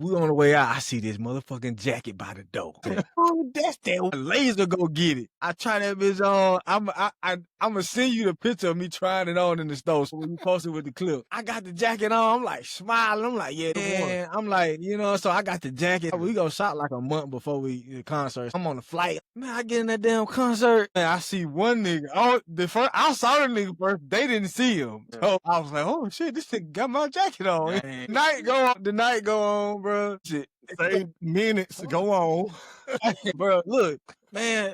We on the way out. I see this motherfucking jacket by the door. Oh, that's that laser. Go get it. I try that bitch on. I'm gonna send you the picture of me trying it on in the store. So when you post it with the clip, I got the jacket on. I'm like smiling. I'm like, yeah, man. I'm like, so I got the jacket. We go shot like a month before the concert. I'm on the flight. Man, I get in that damn concert. Man, I see one nigga. I saw the nigga first. They didn't see him. So I was like, oh shit, this nigga got my jacket on. The night go on, bro. Shit. Say minutes go on. Bro, look, man,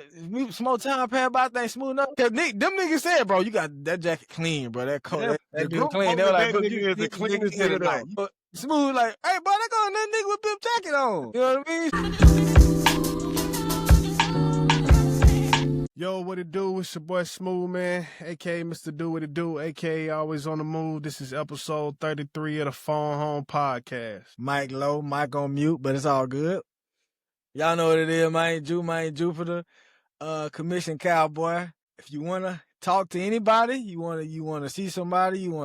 some more time passed by, things smooth up. Cause them niggas said, bro, you got that jacket clean, bro. That coat, that bitch clean. They were like, that nigga is the cleanest nigga like, smooth, like, hey, bro, they got that nigga with Bip jacket on. You know what I mean? Yo, what it do? It's your boy Smooth, man, a.k.a. Mr. Do What It Do, a.k.a. Always on the Move. This is episode 33 of the Phone Home Podcast. Mic low, mic on mute, but it's all good. Y'all know what it is, man. Jupiter, commission cowboy. If you wanna talk to anybody, you wanna see somebody, you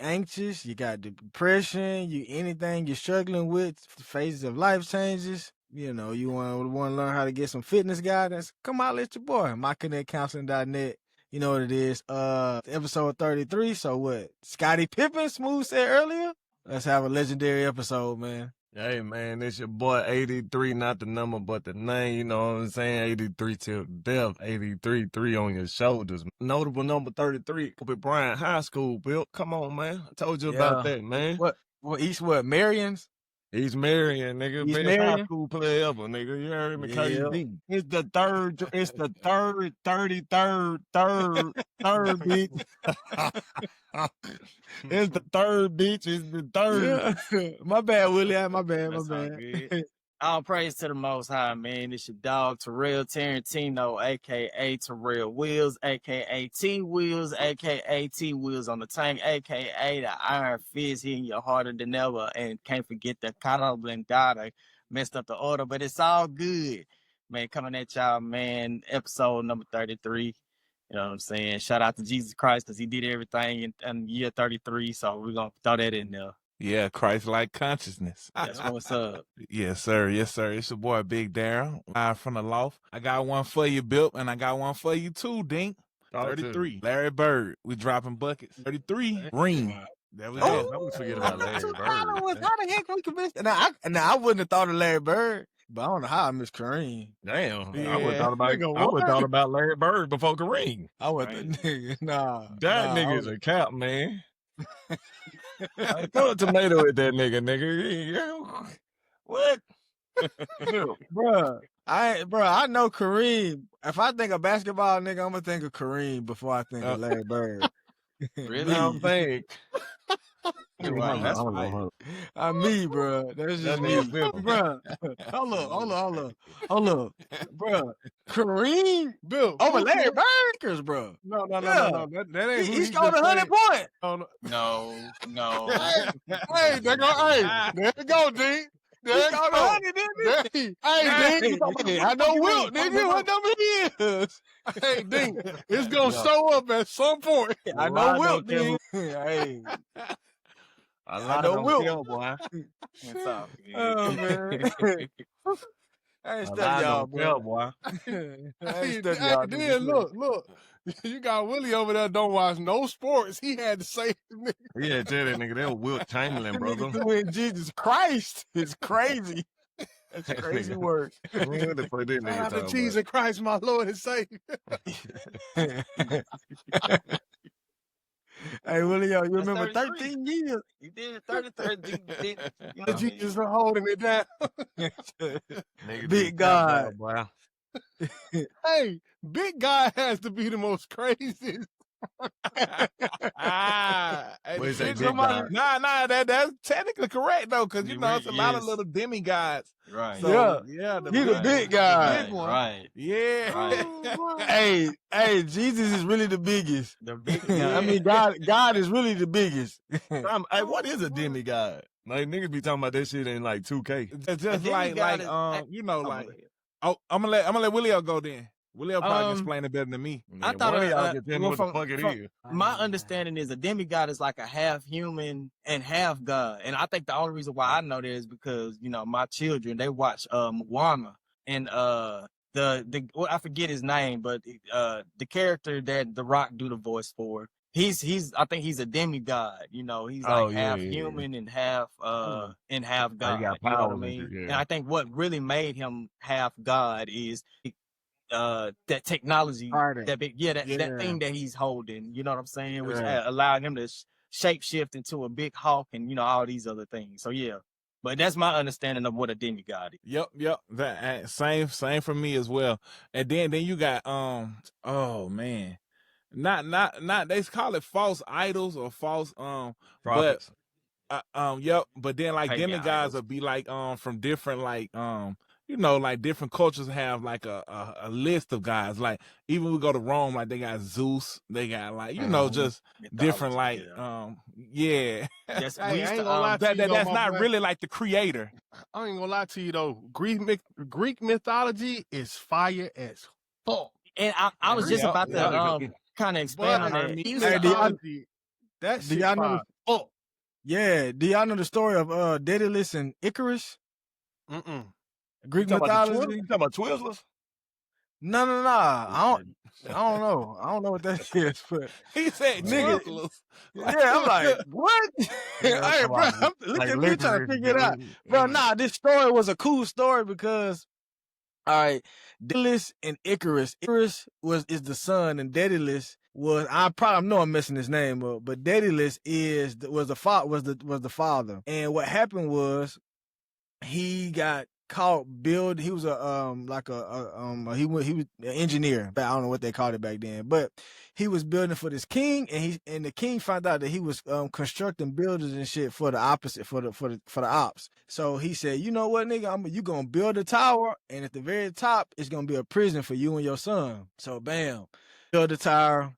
anxious, you got depression, anything you're struggling with, phases of life changes. You want to learn how to get some fitness guidance, come out with your boy, myconnectcounseling.net. You know what it is. Episode 33. So what? Scottie Pippen, Smooth said earlier. Let's have a legendary episode, man. Hey, man, it's your boy 83, not the number, but the name, you know what I'm saying? 83 till death, 83, 3 on your shoulders. Notable number 33, Kobe Bryant High School, Bill. Come on, man. I told you about that, man. What, Marions? He's Marion, nigga. Best high school player ever, nigga. You heard me? KD. It's the third, bitch. It's the third, bitch. It's the third. Yeah. My bad, Willie. My bad. All praise to the Most High, man. It's your dog, Terrell Tarantino, a.k.a. Terrell Wheels, a.k.a. T-Wheels, a.k.a. T-Wheels on the tank, a.k.a. the Iron Fist hitting you harder than ever. And can't forget the Conor Blendada. I messed up the order, but it's all good. Man, coming at y'all, man, episode number 33. You know what I'm saying? Shout out to Jesus Christ because he did everything in year 33, so we're going to throw that in there. Yeah, Christ-like consciousness. That's what's up. Yes, sir. It's your boy, Big Darren, live from the loft. I got one for you, Bill, and I got one for you, too, Dink. 33. Larry Bird. We dropping buckets. 33. Ring. There we go. I would forget about Larry Bird. How the heck we convinced? Now, I wouldn't have thought of Larry Bird, but I don't know how I missed Kareem. Damn. Yeah. I would have thought about Larry Bird before Kareem. I would nigga. Nah. That nigga's a cap, man. Throw a tomato at that nigga. What? Bruh, I know Kareem. If I think of basketball, nigga, I'm gonna think of Kareem before I think of Larry Bird. Really? I don't think. That's right. I'm me, bro. That's just me, bro. Hold up, bro. Kareem, Bill, over Larry Bird, bro. No. That ain't. He scored 100 points. No. Hey, there you go, D. There you go. Hey, I know Wilt, nigga. What number he is? Hey, D, it's gonna show up at some point. I know Wilt, nigga. Hey. I know Wilt, boy. What's up? Oh, man. I ain't studying y'all, boy. Hey, then look. You got Willie over there don't watch no sports. He had to say nigga. Yeah, tell that nigga, that was Wilt Chamberlain, brother. Jesus Christ. It's crazy. That's crazy work. Shout out to Jesus Christ, my Lord and Savior. Hey, Willie, you remember 13 years? You did 33. Jesus for holding it down. Big God. Wow. Hey, Big God has to be the most craziest. Nah, that's technically correct though, because it's a lot of little demigods. Right. So, yeah, he's the big guy. Big one. Right. Yeah. Right. Hey, Jesus is really the biggest. The big guy. I mean, God is really the biggest. Hey, what is a demigod? Like niggas be talking about that shit in like 2K. It's just like I'm gonna let Willie go then. Willie probably can explain it better than me. I Man, thought one of y'all can tell me what the fuck it is. my understanding is a demigod is like a half human and half god, and I think the only reason why I know that is because my children, they watch Moana, and well, I forget his name, but the character that The Rock do the voice for, I think he's a demigod. He's like half human and half god. He got You know what I powers mean? yeah. And I think what really made him half god is that technology, that thing that he's holding. You know what I'm saying? Which allowed him to shape shift into a big hawk and all these other things. So yeah. But that's my understanding of what a demigod is. Yep. That same for me as well. And then you got oh man. Not they call it false idols or false prophets. But then like demigods will be like from different like like different cultures have like a list of guys. Like even we go to Rome, like they got Zeus, they got like just different like That's I ain't gonna lie to you, that's not really like the creator. I ain't gonna lie to you though. Greek mythology is fire as fuck. And I was just about to kind of expand on that. That shit y'all know fire. Oh, Yeah, do y'all know the story of Daedalus and Icarus? Greek You talking mythology? about Twizzlers? No. I don't know. I don't know what that is, but He said nigga. Twizzlers. Yeah, I'm like, what? Hey, bro, look at me trying to figure it out. Bro, nah, this story was a cool story because, all right, Daedalus and Icarus. Icarus is the son, and Daedalus was, I know I'm messing his name up, but Daedalus was the father. And what happened was he got caught build. He was he was an engineer. I don't know what they called it back then, but he was building for this king, and the king found out that he was constructing buildings and shit for the opposite for the ops. So he said, you know what, nigga, you gonna build a tower, and at the very top it's gonna be a prison for you and your son. So bam, build the tower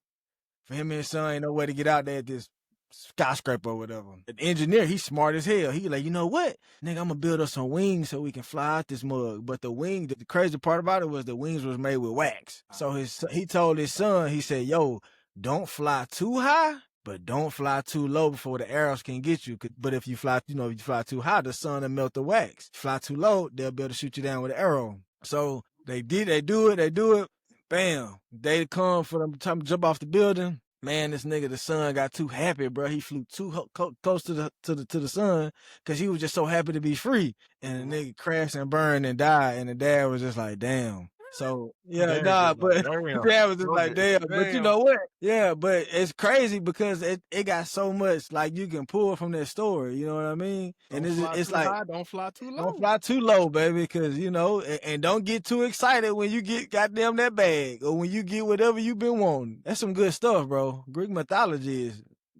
for him and his son. Ain't no way to get out there at this skyscraper or whatever. The engineer, he's smart as hell. He like, you know what, nigga, I'm gonna build us some wings so we can fly out this mug. But the crazy part about it was the wings was made with wax. So he told his son, he said, yo, don't fly too high, but don't fly too low before the arrows can get you. But if you fly, if you fly too high, the sun will melt the wax. Fly too low, they'll be able to shoot you down with an arrow. So they do it. Bam, they come for them time to jump off the building. Man, this nigga, the son got too happy, bro. He flew too close to the sun because he was just so happy to be free. And the nigga crashed and burned and died. And the dad was just like, damn. So but dad was just like, damn. But you know what? Yeah, but it's crazy because it got so much like you can pull from that story. You know what I mean? And it's like high, don't fly too low. Don't fly too low, baby, because and don't get too excited when you get goddamn that bag or when you get whatever you've been wanting. That's some good stuff, bro. Greek mythology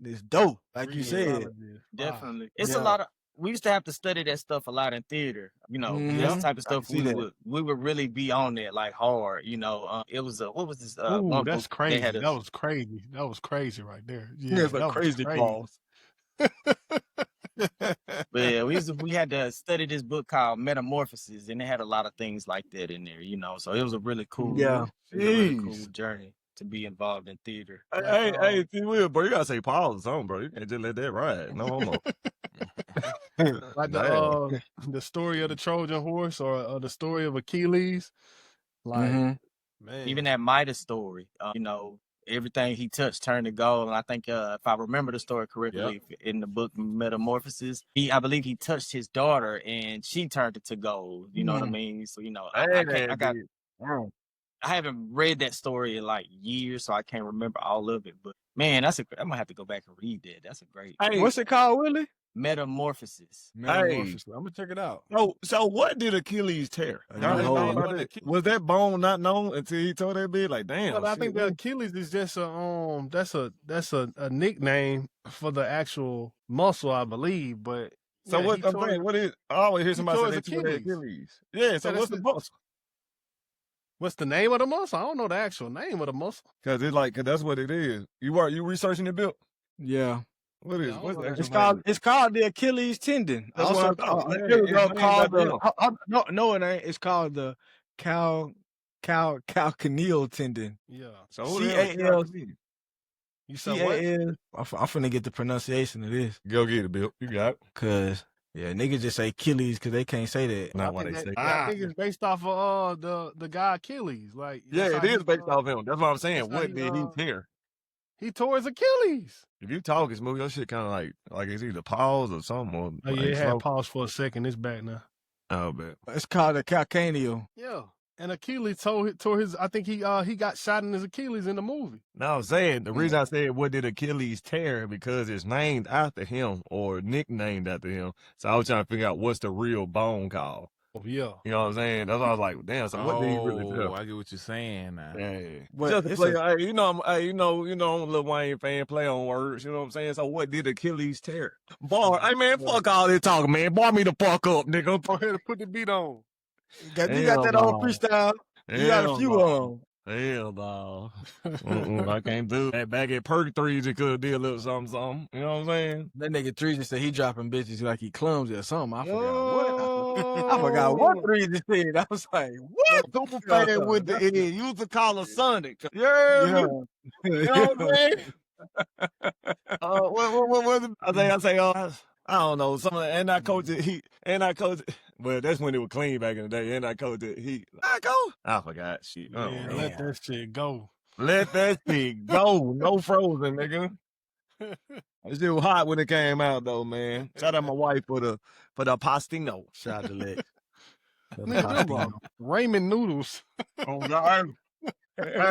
is dope, like you said. Definitely, it's a lot of. We used to have to study that stuff a lot in theater. That's the type of stuff we would really be on that like hard. It was what was this? Ooh, that's crazy. That was crazy. That was crazy right there. Yeah, it's a crazy pause. But yeah, we had to study this book called Metamorphosis, and it had a lot of things like that in there. So it was a really cool, cool journey to be involved in theater. Hey, T. Will, bro, you gotta say pause or something, bro. You can't just let that ride. No homo. Like the story of the Trojan horse or the story of Achilles. Like, man. Even that Midas story, everything he touched turned to gold. And I think if I remember the story correctly, in the book Metamorphosis, I believe he touched his daughter and she turned it to gold. You know what I mean? So, I haven't read that story in like years, so I can't remember all of it. But man, I'm gonna have to go back and read that. That's a great. Hey, what's it called, Willie? Metamorphosis. I'm gonna check it out. So what did Achilles tear? Was that bone not known until he told that bit? Like, damn. Well, I think the Achilles is just that's a nickname for the actual muscle, I believe. But so what I'm saying, what is? I always hear somebody say they tore Achilles. Yeah. So what's the muscle? What's the name of the muscle? I don't know the actual name of the muscle. Cause that's what it is. You researching it, Bill? Yeah. What is? It's called the Achilles tendon. That's what I thought. No, it ain't. It's called the calcaneal tendon. Yeah. So who the hell is C-A-L- Calcaneal? You said what? I'm finna get the pronunciation of this. Go get it, Bill. You got it. Cause yeah, niggas just say Achilles because they can't say that. Not I what they think say. I think it's based off of the guy Achilles. Like Yeah, that's it how is he, based off him. That's what I'm saying. that's how What he, did he tear? He tore his Achilles. If you talk, it's moving. Your shit kind of like it's either pause or something. Or Oh yeah, it had paused for a second. It's back now. Oh, bet. It's called a calcaneal. Yeah. And Achilles tore his. I think he got shot in his Achilles in the movie. No, I'm saying the reason I said what did Achilles tear because it's named after him or nicknamed after him. So I was trying to figure out what's the real bone called. Oh yeah. You know what I'm saying? That's why I was like, damn. So what did he really tear? I get what you're saying now. Yeah. But Just to it's play, hey, you know, I'm a Lil Wayne fan. Play on words. You know what I'm saying? So what did Achilles tear? Bar. Hey man, fuck all this talking, man. Bar me the fuck up, nigga. Go ahead and put the beat on. You got that old freestyle. You got a few on. Hell no. I can't do that. Back at Perk 3s, it could have did a little something. You know what I'm saying? That nigga Treason said he dropping bitches like he clumsy or something. I forgot what. I forgot what Treason said. I was like, what? Super fan with the end. Used to call her Sonic. Yeah. You know what I'm saying? What I say, I don't know. Some of the, and I coached it. Well, that's when it was clean back in the day. And I coached it. I forgot shit. Man, let that shit go. Let that shit go. No frozen, nigga. It still hot when it came out though, man. Shout out my wife for the pastino. Shout out to Lex. Ramen noodles. Oh God.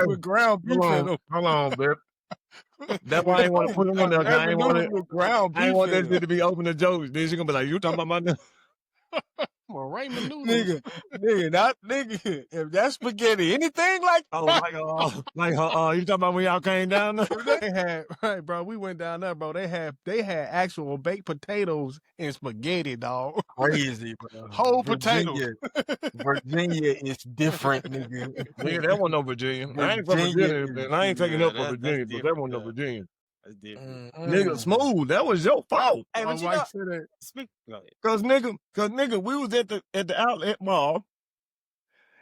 With ground beef in them. Hold on, bitch. That's why I ain't want to put it on there. I ain't want that shit to be open to jokes. Then she gonna be like, you talking about my Well, ramen noodles. nigga. If that's spaghetti, anything like you talking about when y'all came down there? They had right, bro. We went down there, bro. They had actual baked potatoes and spaghetti, dog. crazy, bro. Whole potatoes. Virginia is different, nigga. Nigga, that wasn't no Virginia. I ain't from Virginia, man. I ain't taking up for Virginia, but that wasn't no Virginia. That's different. Nigga, Smooth, that was your fault. Hey, My but you wife know, said that. speak. Go ahead. Cause nigga, we was at the outlet mall,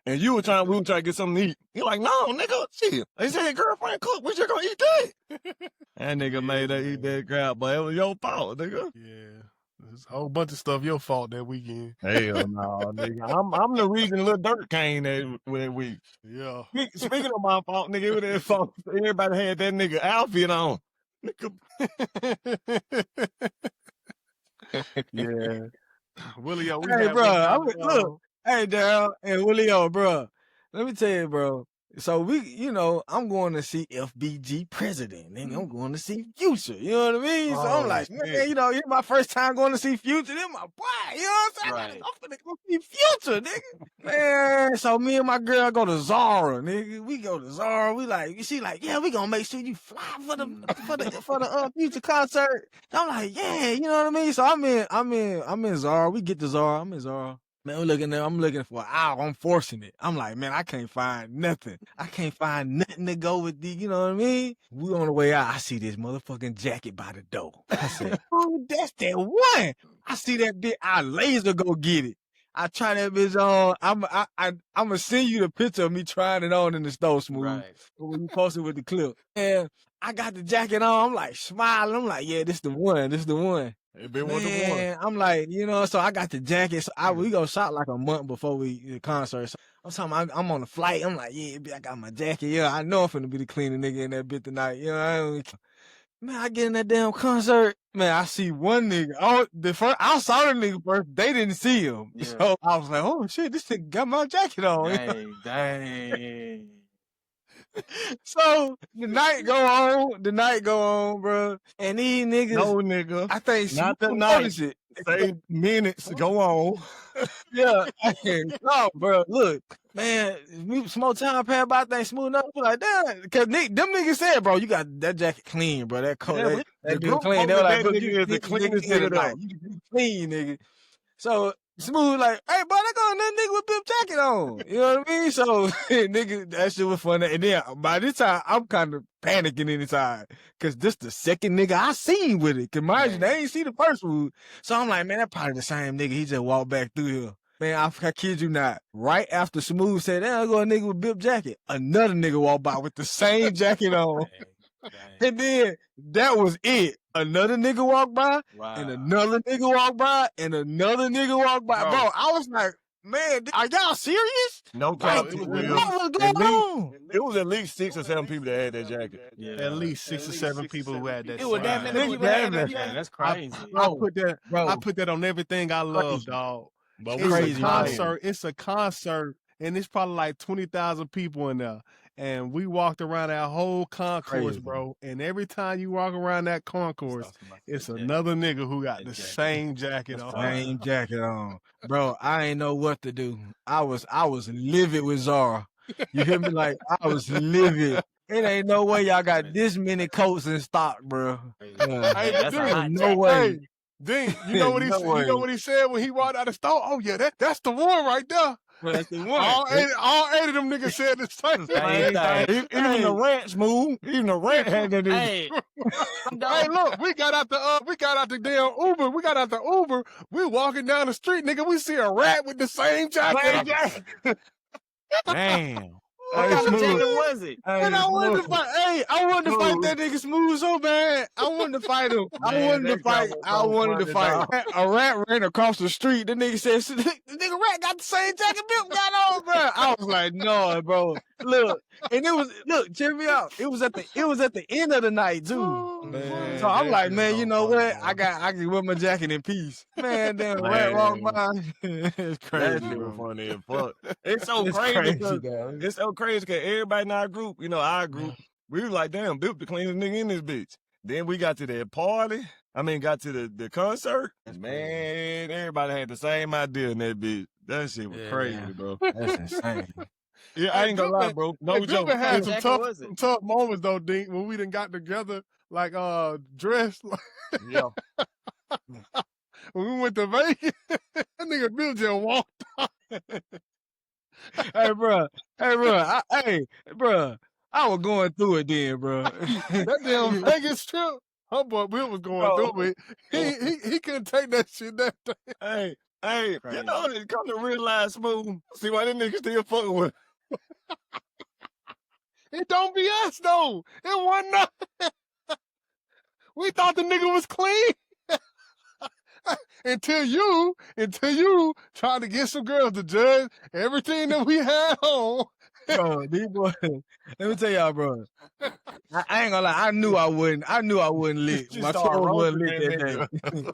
and we were trying to get something to eat. You're like, no, nigga, shit. They said your girlfriend cooked. We just gonna eat that. That nigga made her eat that crap, but it was your fault, nigga. Yeah. There's a whole bunch of stuff your fault that weekend. Hell no, nigga. I'm the reason Lil Dirt came that week. Yeah. Speaking of my fault, nigga, it was that fault. Everybody had that nigga outfit on. Nigga. Yeah. Willio, we Hey, had bro. one Look. down, Hey, Daryl and Willio, bro. Let me tell you, bro. So I'm going to see FBG president, nigga. I'm going to see Future. You know what I mean? So I'm like, man, it's my first time going to see Future. Then my boy, you know what I'm saying? Right. I'm finna go see Future, nigga. Man, so me and my girl go to Zara, nigga. We go to Zara. She like, yeah, we gonna make sure you fly for the Future concert. I'm like, yeah, you know what I mean? So I'm in Zara. We get to Zara. I'm in Zara. Man, I'm looking for an hour. I'm forcing it. I'm like, man, I can't find nothing. I can't find nothing to go with you know what I mean? We on the way out. I see this motherfucking jacket by the door. I said, oh, that's that one. I see that bitch. I laser go get it. I try that bitch on. I'm gonna send you the picture of me trying it on in the store, Smooth. Right. When you post it with the clip. And I got the jacket on. I'm like smiling. I'm like, yeah, this the one. This the one. It been one. I'm like, so I got the jacket. So we go shot like a month before the concert. So I'm talking, I'm on the flight. I'm like, yeah, I got my jacket. Yeah, I know I'm finna be the cleaning nigga in that bit tonight. Man, I get in that damn concert. Man, I see one nigga. I saw the nigga first. They didn't see him. Yeah. So I was like, oh shit, this nigga got my jacket on. Dang. So the night go on, bro. And these niggas, No, nigga. I think Not the Smooth night. noticed it. Say minutes. Go on. Yeah, no, bro. Look, man, some more time passed by. I think Smooth enough. Like, damn, because them niggas said, bro, you got that jacket clean, bro. That coat, Yeah, that group clean. They voted were like, that bro, nigga is the cleanest nigga nigga tonight. You clean, nigga. So Smooth like, hey, bro, they got that nigga with Bip jacket on. You know what I mean? So nigga, that shit was funny. And then by this time, I'm kind of panicking inside because this the second nigga I seen with it. Cause mind you, they ain't see the first one. So I'm like, man, that probably the same nigga. He just walked back through here. Man, I kid you not. Right after Smooth said, "There go a nigga with Bip jacket," another nigga walked by with the same jacket on. And then that was it. Another nigga walked by, and another nigga walked by, and another nigga walked by. Bro, I was like, man, are y'all serious? No Like, cap. what was going on? It was at least 6 or 7 people that had that jacket. Yeah. At least 6 or 7 people who had that. It was that many people that had that jacket. That's crazy. I put that on everything I love, dog. But It's crazy, a concert. It's a concert, and it's probably like 20,000 people in there. And we walked around that whole concourse, bro. And every time you walk around that concourse, it's another nigga who got the same jacket on. Same jacket on. Bro, I ain't know what to do. I was livid with Zara. You hear me? Like, I was livid. It ain't no way y'all got this many coats in stock, bro. No way. Dink, you know what he said? You know what he said when he walked out the store? Oh yeah, that's the one right there. That's the one. All eight of them niggas said the same thing. Even the ranch move. Even the ranch had that. Hey, hey, look, we got out the damn Uber. We got out the Uber. We walking down the street, nigga. We see a rat with the same jacket. Damn. What kind of jacket was it? And I wanted to fight. Hey, I wanted to fight that nigga Smooth so bad. I wanted to fight him. I wanted to fight. A rat ran across the street. The nigga said, "The nigga rat got the same jacket Bill got on, bro." I was like, "No, bro. Look." And check me out. It was at the end of the night too. Man, so I'm like, man, you know what? I can wear my jacket in peace. Man, damn rat walked by. It's crazy. That shit was funny as fuck. It's so crazy. It's so crazy because everybody in our group, we was like, damn, Bip the cleanest nigga in this bitch. Then we got to that party. Got to the concert. Man, everybody had the same idea in that bitch. That shit was crazy, bro. That's insane. Yeah, I ain't gonna lie, bro. No joke. We had some tough moments though, Dink, when we done got together, like dressed. Yeah. When we went to Vegas, that nigga Bill just walked out. Hey, bro. I was going through it then, bro. That damn Vegas trip. Her boy Bill was going through it. He couldn't take that shit that day. Hey, crazy. You know, it come to realize Smooth. See why them niggas still fucking with. It don't be us though. It wasn't nothing. We thought the nigga was clean. until you tried to get some girls to judge everything that we had on. Bro, these boys, let me tell y'all, bro. I ain't gonna lie. I knew I wouldn't lick. My soul wasn't lit that day.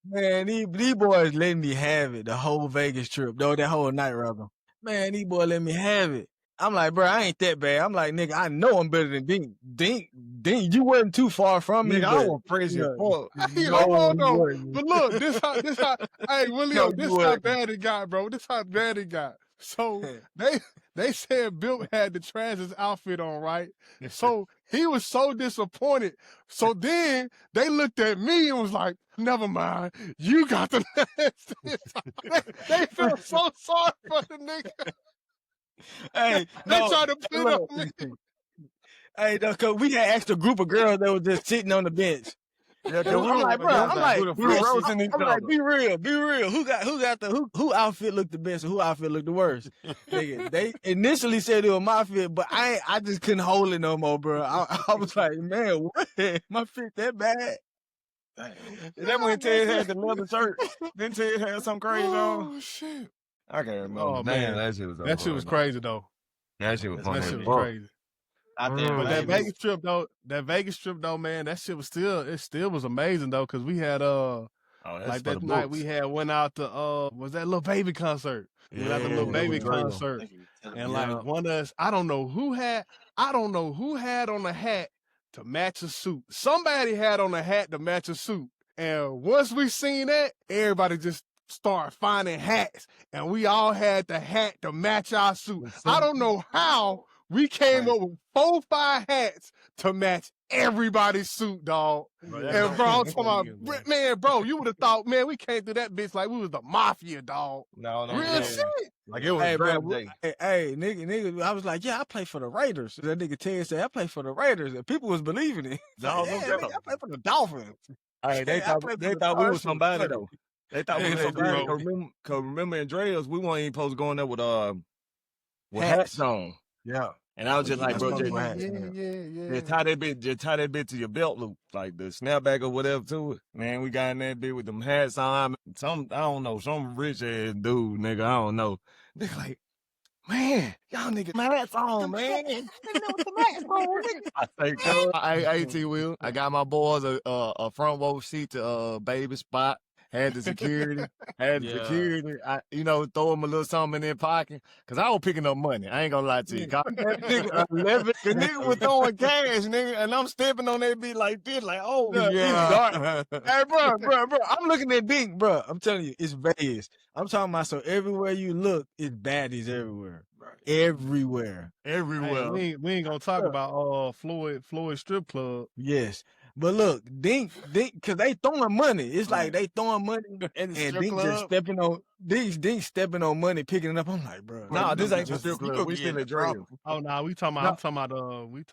Man, these boys let me have it the whole Vegas trip, though, that whole night, rather. Man, these boys let me have it. I'm like, bro, I ain't that bad. I'm like, nigga, I know I'm better than Dink. Dink, you wasn't too far from me. Nigga, I was crazy as fuck. No. But look, this how, hey, William, this how bad it got, bro. This how bad it got. So they said Bill had the trashest outfit on, right? So he was so disappointed. So then they looked at me and was like, never mind, you got the they felt so sorry for the nigga. Hey, they tried to put it on me. Hey, cause we had asked a group of girls that was just sitting on the bench. Yeah, I'm like, be real. Who outfit looked the best and who outfit looked the worst? Nigga, they initially said it was my fit, but I just couldn't hold it no more, bro. I was like, man, what? My fit that bad? Is that when Ted had the leather shirt? Then Ted had something crazy on? Oh shit! I can't remember. Oh man, that shit was crazy though. That shit was funny. That shit was crazy. But that Vegas trip though, man, that shit was still was amazing though, cause we had like that night we had went out to was that Lil Baby concert? We went out to Lil Baby concert, and like one of us, I don't know who had on a hat to match a suit. Somebody had on a hat to match a suit, and once we seen that, everybody just started finding hats, and we all had the hat to match our suit. I don't know how. We came up with 4-5 hats to match everybody's suit, dog. Bro, and bro, I'm talking about, man, bro, you would have thought, man, we came through that bitch like we was the mafia, dog. No, real shit. Like it was draft day. Hey, nigga, I was like, yeah, I play for the Raiders. That nigga Ted said, I play for the Raiders, and people was believing it. No, I play for the Dolphins. Hey, they thought we was somebody though. They thought we was so bad. Cause remember in drills, we weren't even supposed to go in there with hats on. Yeah. And I was just like, bro, just tie that bit to your belt loop, like the snapback or whatever to it. Man, we got in that bit with them hats on. I don't know, some rich ass dude, nigga, I don't know. They like, man, y'all niggas hats on, man. I say, hey, T-Will, I got my boys a front row seat to baby spot. Had the security, I, throw him a little something in their pocket. Cause I was picking up money. I ain't gonna lie to you. Cause the nigga was throwing cash, nigga, and I'm stepping on that beat like this, like, oh, yeah. Hey, bro, I'm looking at Dink, bro. I'm telling you, it's Vegas. I'm talking about, so everywhere you look, it's baddies everywhere. Right. Everywhere. Hey, we ain't gonna talk about Floyd Strip Club. Yes. But look, Dink, cause they throwing money. It's like they throwing money and Dink just stepping on Dink stepping on money, picking it up. I'm like, bro. Nah, this ain't the strip club. We still at drill. Oh no, we talking about. Smooth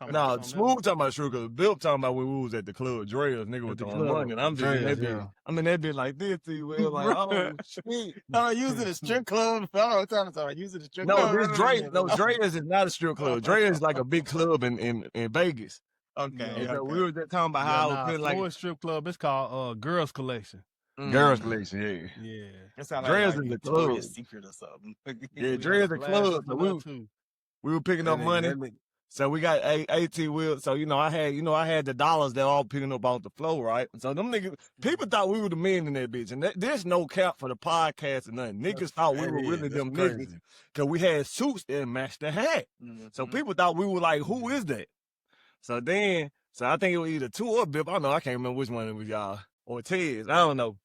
talking about strip club. Bill talking about when we was at the club. Drills, nigga was throwing money, and I'm just in that bit. I'm in that bit like this. Well, like, oh shit. No, using the strip club. I don't know using the strip club. No, this Dre. No, Dre's is not a strip club. Dre is like a big club in Vegas. Okay. So we were just talking about how I was like strip club. It's called Girls Collection. Girls Collection, yeah. That sounds Dre's like in the club. Secret or something. Yeah, Dre's the club. So we were picking up money. So we got AT wheels. So I had the dollars that all picking up off the floor, right? So them niggas, people thought we were the men in that bitch, and there's no cap for the podcast or nothing. Niggas thought we were really them niggas because we had suits that matched the hat. Mm-hmm. So people thought we were like, who is that? So I think it was either two or Bip. I don't know. I can't remember which one it was y'all or Tez. I don't know.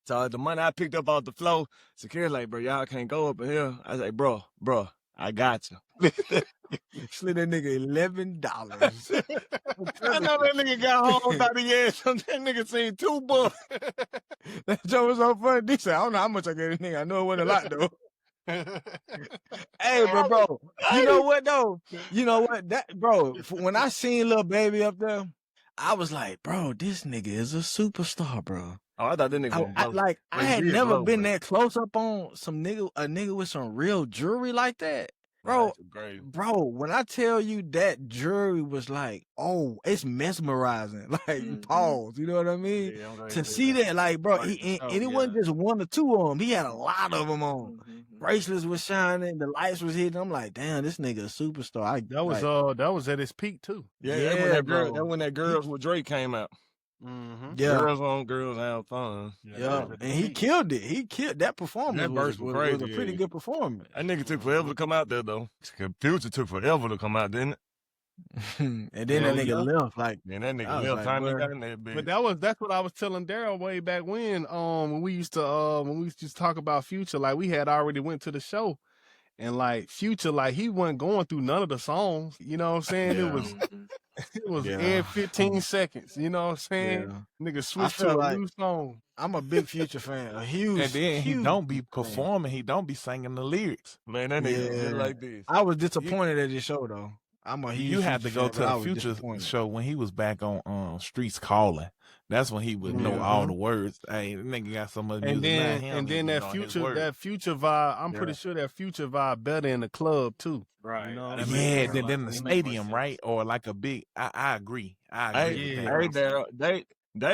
So the money I picked up off the floor, security like, bro, y'all can't go up in here. I was like, bro, I got you. Slid that nigga $11. I know that nigga got home about the ass. That nigga seen $2. That joke was so funny. He said, I don't know how much I gave this nigga. I know it wasn't a lot though. Hey, bro, you know what though? You know what? That bro, when I seen Lil Baby up there, I was like, bro, this nigga is a superstar, bro. Oh, I thought that nigga I had never been that close up on a nigga with some real jewelry like that. Bro, when I tell you that jewelry was like, oh, it's mesmerizing. Like, pause. You know what I mean? Yeah, to see that, like, bro, and it wasn't just one or two of them. He had a lot of them on. Bracelets was shining, the lights was hitting. I'm like, damn, this nigga a superstar. That was at his peak too. Yeah, that when that Girls with Drake came out. Mm-hmm. Yeah, girls on girls have fun. Yeah, and he killed it. He killed that performance. That verse was crazy. It was a pretty good performance. That nigga took forever to come out there though. Future took forever to come out, didn't it? And then that nigga left. Like, that nigga left. Time got in that bitch. But that's what I was telling Daryl way back when we used to talk about Future. Like, we had already went to the show. And like Future, like he wasn't going through none of the songs. You know what I'm saying? It was every 15 seconds. You know what I'm saying? Yeah. Nigga switched to a new song. I'm a big Future fan. A huge. And then he don't be performing. He don't be singing the lyrics. Man, that nigga like this. I was disappointed at this show though. I'm a huge. You had to go to the Future show when he was back on Streets Calling. That's when he would know all the words. Hey, that nigga got so much music. And then that Future vibe, I'm pretty sure that Future vibe better in the club too. Right. You know than the stadium, right? Or like a big I agree. They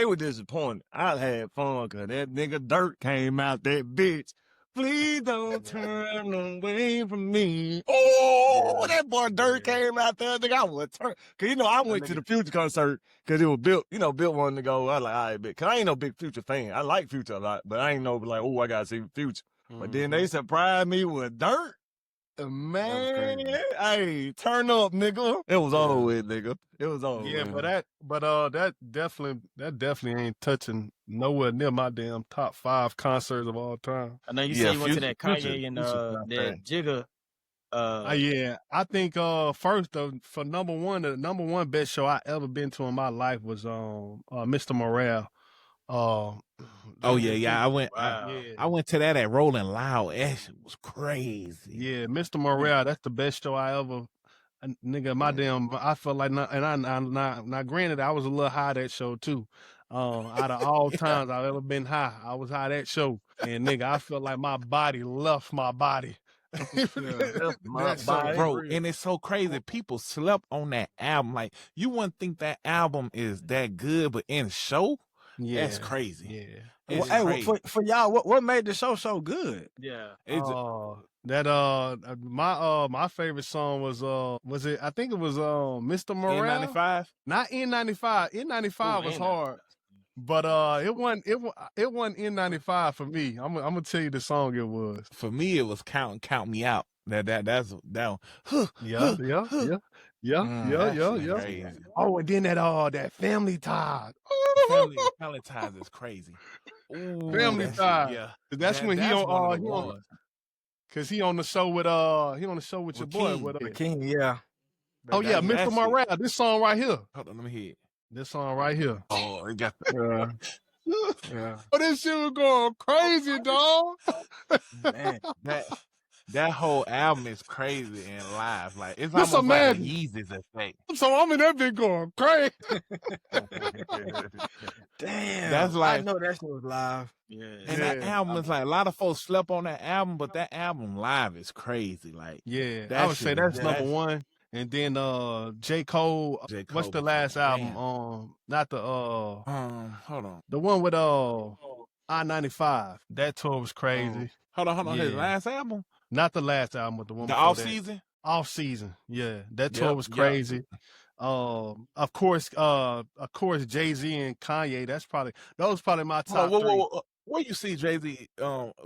were disappointed. I had fun because that nigga Dirt came out that bitch. Please don't turn away from me. Oh, that boy Dirt came out there. Nigga, I was turn. Cause I went to the Future concert because it was Bill. Bill wanted to go. I was like, all right, cause I ain't no big Future fan. I like Future a lot, but I ain't no like, oh, I gotta see Future. But then they surprised me with Dirt. Man, hey, turn up, nigga. It was over with, nigga. It was over. Yeah, with. that definitely ain't touching nowhere near my damn top 5 concerts of all time. I know you said you went to that Kanye and that Jigga. Yeah, I think first for number one, the number one best show I ever been to in my life was Mr. Morale. I went. Wow. I went to that at Rolling Loud. That shit was crazy. Yeah, Mr. Morale. That's the best show I ever. Nigga, my damn. I felt like, now granted, I was a little high that show too. Out of all times I've ever been high, I was high that show. And nigga, I felt like my body left my body. Bro, and it's so crazy. People slept on that album. Like, you wouldn't think that album is that good, but in show, that's crazy. Yeah. Well, hey, for y'all, what made the show so good? Yeah. My favorite song was it? I think it was Mr. Morale. N95? Not N95. N95 was hard. But it wasn't N95 for me. I'm gonna tell you the song it was. For me, it was Count Me Out. That's that one. Yeah. Oh, and then that Family Ties. Family Ties is crazy. Ooh, Family Ties. Yeah, that's when he on because he on the show with your boy with King. Yeah. Oh yeah, Mr. Morale. This song right here. Hold on, let me hear it. This song right here. Oh, it got yeah. Oh, this shit was going crazy, dog. Man, that whole album is crazy and live. Like, it's almost like a Yeezus effect. So I'm in that bitch going crazy. Damn. That's like, I know that shit was live. Yeah. And that album is like, a lot of folks slept on that album, but that album live is crazy. Like, I would say that's number one. And then J. Cole, what's the last album? Not the hold on. The one with I-95. That tour was crazy. Hold on. His last album? Not the last album, but the one the off season? Off season. Yeah. That tour was crazy. Of course, Jay-Z and Kanye, those probably my top three. Where you see Jay-Z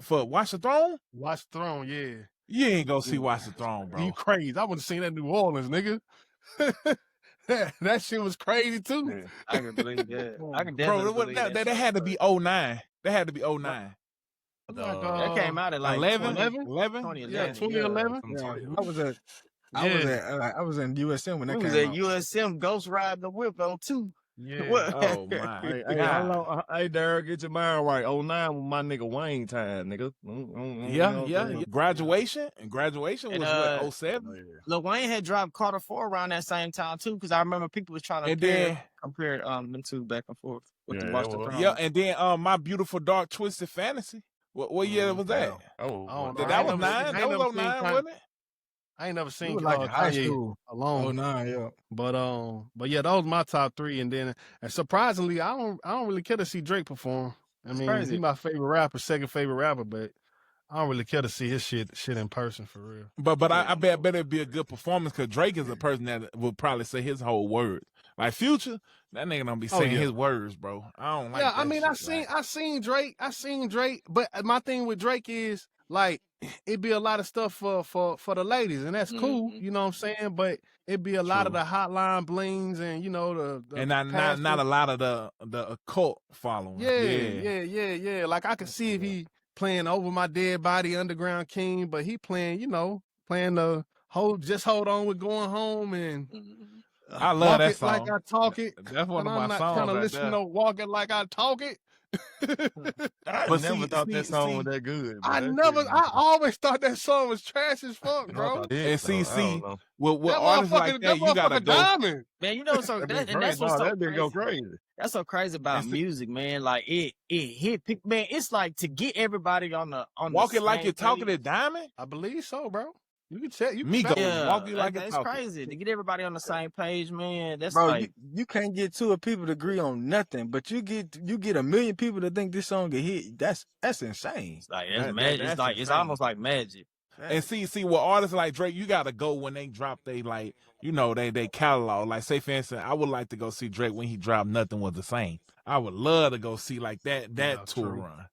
for Watch the Throne? Watch the Throne, yeah. You ain't go see Watch the Throne, bro. You crazy. I would have seen that in New Orleans, nigga. That shit was crazy, too. Yeah, I can believe that. I can definitely believe that. That had to be 09. That had to be 09. That came out at like 11? 2011. Yeah, 2011. I was in USM when that came out. I was at USM Ghost Ride the Whip on 2. Yeah. Oh my. Hey, Derek, get your mind right. 09 with my nigga Wayne time, nigga. Yeah. Graduation was what, 07? Lil Wayne had dropped Carter 4 around that same time too, because I remember people was trying to compare them two back and forth with the Watch the Throne. Yeah, and then My Beautiful Dark Twisted Fantasy. What year was that? That was 9. That was 09, wasn't it? I ain't never seen like high school alone. 09, yeah. But yeah, those my top three. And then surprisingly, I don't really care to see Drake perform. I mean, he's my favorite rapper, second favorite rapper, but I don't really care to see his shit in person for real. But I bet it'd be a good performance because Drake is a person that will probably say his whole words. Like Future, that nigga don't be saying his words, bro. I don't like that. I mean, I seen Drake, but my thing with Drake is like it'd be a lot of stuff for the ladies, and that's cool, you know what I'm saying? But it'd be a lot of the hotline blings and the and not a lot of the occult following. Yeah. Like I could see if he playing Over My Dead Body, Underground King, but he playing the hold on with Going Home and I love that song. Like I talk it. That's one of my songs. Kind of listen to Walk It Like I Talk It. I never thought that song was that good. I always thought that song was trash as fuck, bro. And see, with artists like that, you gotta go. Diamond. Man, you know so that's what's so that crazy. Go crazy. That's so crazy about music, man. Like it hit people, man. It's like to get everybody on Walk It Like You're Talking to Diamond. I believe so, bro. You can check. You can Walk It Like It's crazy to get everybody on the same page, man. That's bro. Like you can't get two people to agree on nothing, but you get a million people to think this song get hit. That's insane. It's like that's magic. It's almost like magic. And see, with artists like Drake, you gotta go when they drop they catalog. Like, say for instance, I would like to go see Drake when he dropped Nothing Was the Same. I would love to go see like that tour run.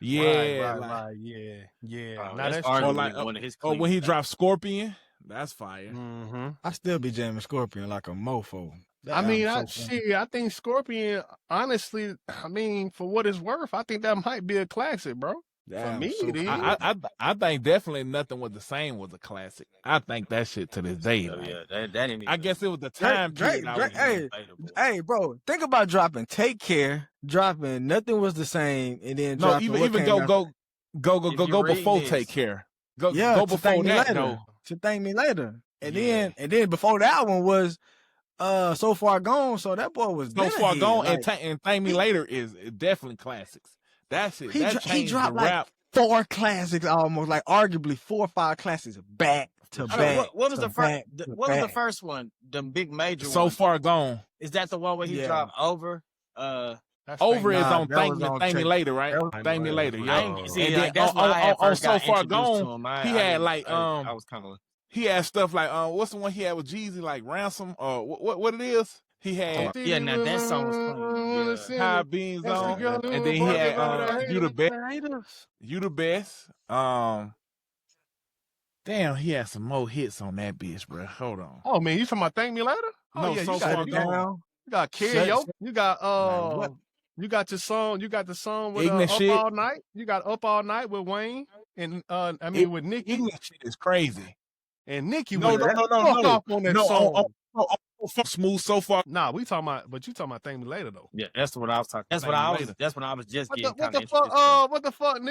Yeah, right. Yeah. Now that's one of his. Or when he dropped Scorpion, that's fire. Mm-hmm. I still be jamming Scorpion like a mofo. I think Scorpion, honestly, I mean, for what it's worth, I think that might be a classic, bro. For me, it is. I think definitely Nothing Was the Same was a classic. I think that shit to this day. That didn't. I guess it was the time Drake, hey, bro, think about dropping Take Care, dropping Nothing Was the Same, and then even go before Take Care. Go before that though. To Thank Me Later, and then before that one was So Far Gone. So that boy was So Far Gone, and Thank Me Later is definitely classics. That's it. He dropped like rap. 4 classics almost, like arguably 4 or 5 classics back to back. What was the first? What was the first one? The big major So one. Far Gone. Is that the one where he dropped Over? Over is on Thank Me Later, right? Thank Me Later, yeah. See, and then that's when I had on first So got Far introduced to Gone, him. he had like I was kind of. he had stuff like what's the one he had with Jeezy, like Ransom or what it is? He had Now that song was clean. High Beans on, and then he had You the Best. You the Best. Damn, he had some more hits on that bitch, bro. Hold on. Oh man, you talking about Thank Me Later? No, So Far Gone. You got karaoke. You got you got your song. You got the song with Up Shit. All Night. You got Up All Night with Wayne and with Nicki. Ignorant shit is crazy. And Nicki no. off on that song. Smooth So Far. Nah, we talking about, but you talking about Thank Me Later though. Yeah, that's what I was talking. That's what I was just getting. What the fuck?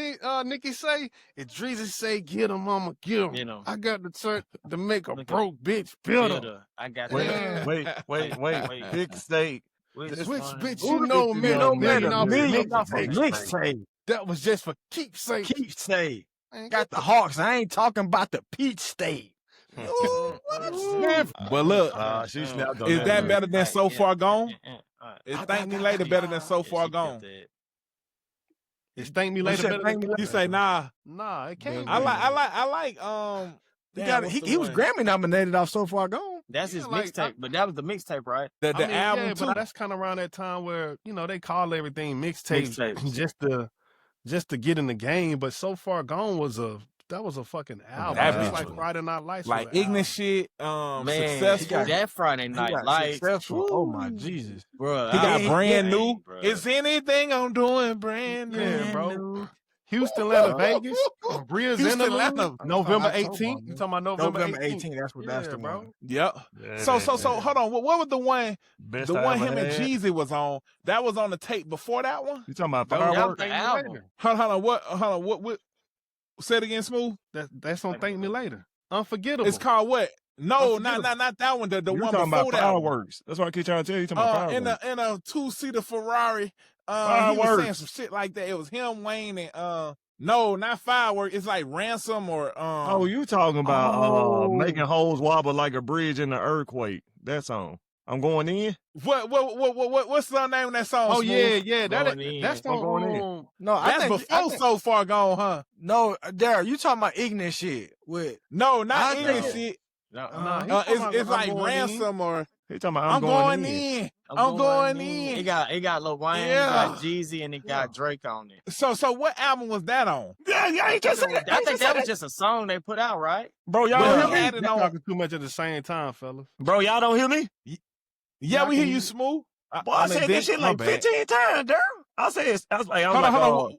Nicki say? If Dreezy say get him, I'ma get him. You know, I got the turn to make a broke bitch builder. I got that. Wait. Big state. Which bitch you know me? Mixtape. That was just for keepsake. Keepsake. Got the Hawks. I ain't talking about the Peach State. But look, is that better than So Far Gone? Is Thank Me Later better than So Far Gone? Is Thank Me Later better than You say nah. Nah, it can't. I like he was Grammy nominated off So Far Gone. That's his mixtape, but that was the mixtape, right? The album too. But that's kind of around that time where they call everything mixtapes just to get in the game. But So Far Gone was a fucking album. That's like Friday Night Lights. Like Ignorant shit, successful. That Friday Night Lights. Successful. Oh my Jesus, bro! He got brand new. Bro. Is anything I'm doing brand new? Yeah, bro. Houston, Atlanta, Vegas, Bria's Atlanta, November 18th. You talking about November 18th? That's the bro. one. Yep. So hold on. What was the one? The one him and Jeezy was on. That was on the tape before that one. You talking about Fireworks? Hold on. What? Say it again, Smooth. That's on Thank Me Later. Unforgettable. It's called what? No, not that one. The one talking before about that. Fireworks. That's what I keep trying to tell you. You talking about Fireworks. In a 2-seater Ferrari. He was saying some shit like that. It was him, Wayne, and no, not Fireworks. It's like Ransom or Oh, you talking about making holes wobble like a bridge in the earthquake? That song. I'm going in. What's the name of that song? Oh Smooth? yeah. That's going in. No, that's before So Far Gone, huh? No, Daryl, you talking about ignorant shit with? No, not ignorant shit. No, it's like Ransom or. He talking about I'm going in. I'm going in. It got Lil Wayne, it got Jeezy, and it got Drake on it. So what album was that on? Yeah, I just said that. I think that was just a song they put out, right? Bro, y'all don't hear me? Y'all talking too much at the same time, fellas. Bro, y'all don't hear me? Yeah, we hear you, Smooth. Boy, I said this shit like 15 times, Daryl. I was like,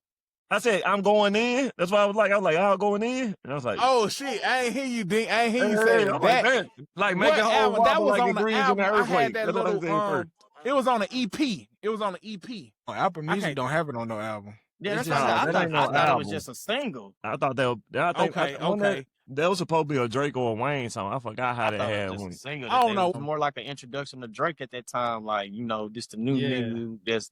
I said, I'm going in. That's why I was like, I'm going in. And I was like, oh shit, I ain't hear you, Dink. I ain't hear you say that. Like make a whole that was like on the album. I had that little. It was on an EP. It was on an EP. Oh, Apple Music don't have it on no album. Yeah, that's I thought it was just a single. I thought that. Okay. That was supposed to be a Drake or a Wayne song. I forgot how they had one. I don't know. More like an introduction to Drake at that time. Like, this the new nigga. That's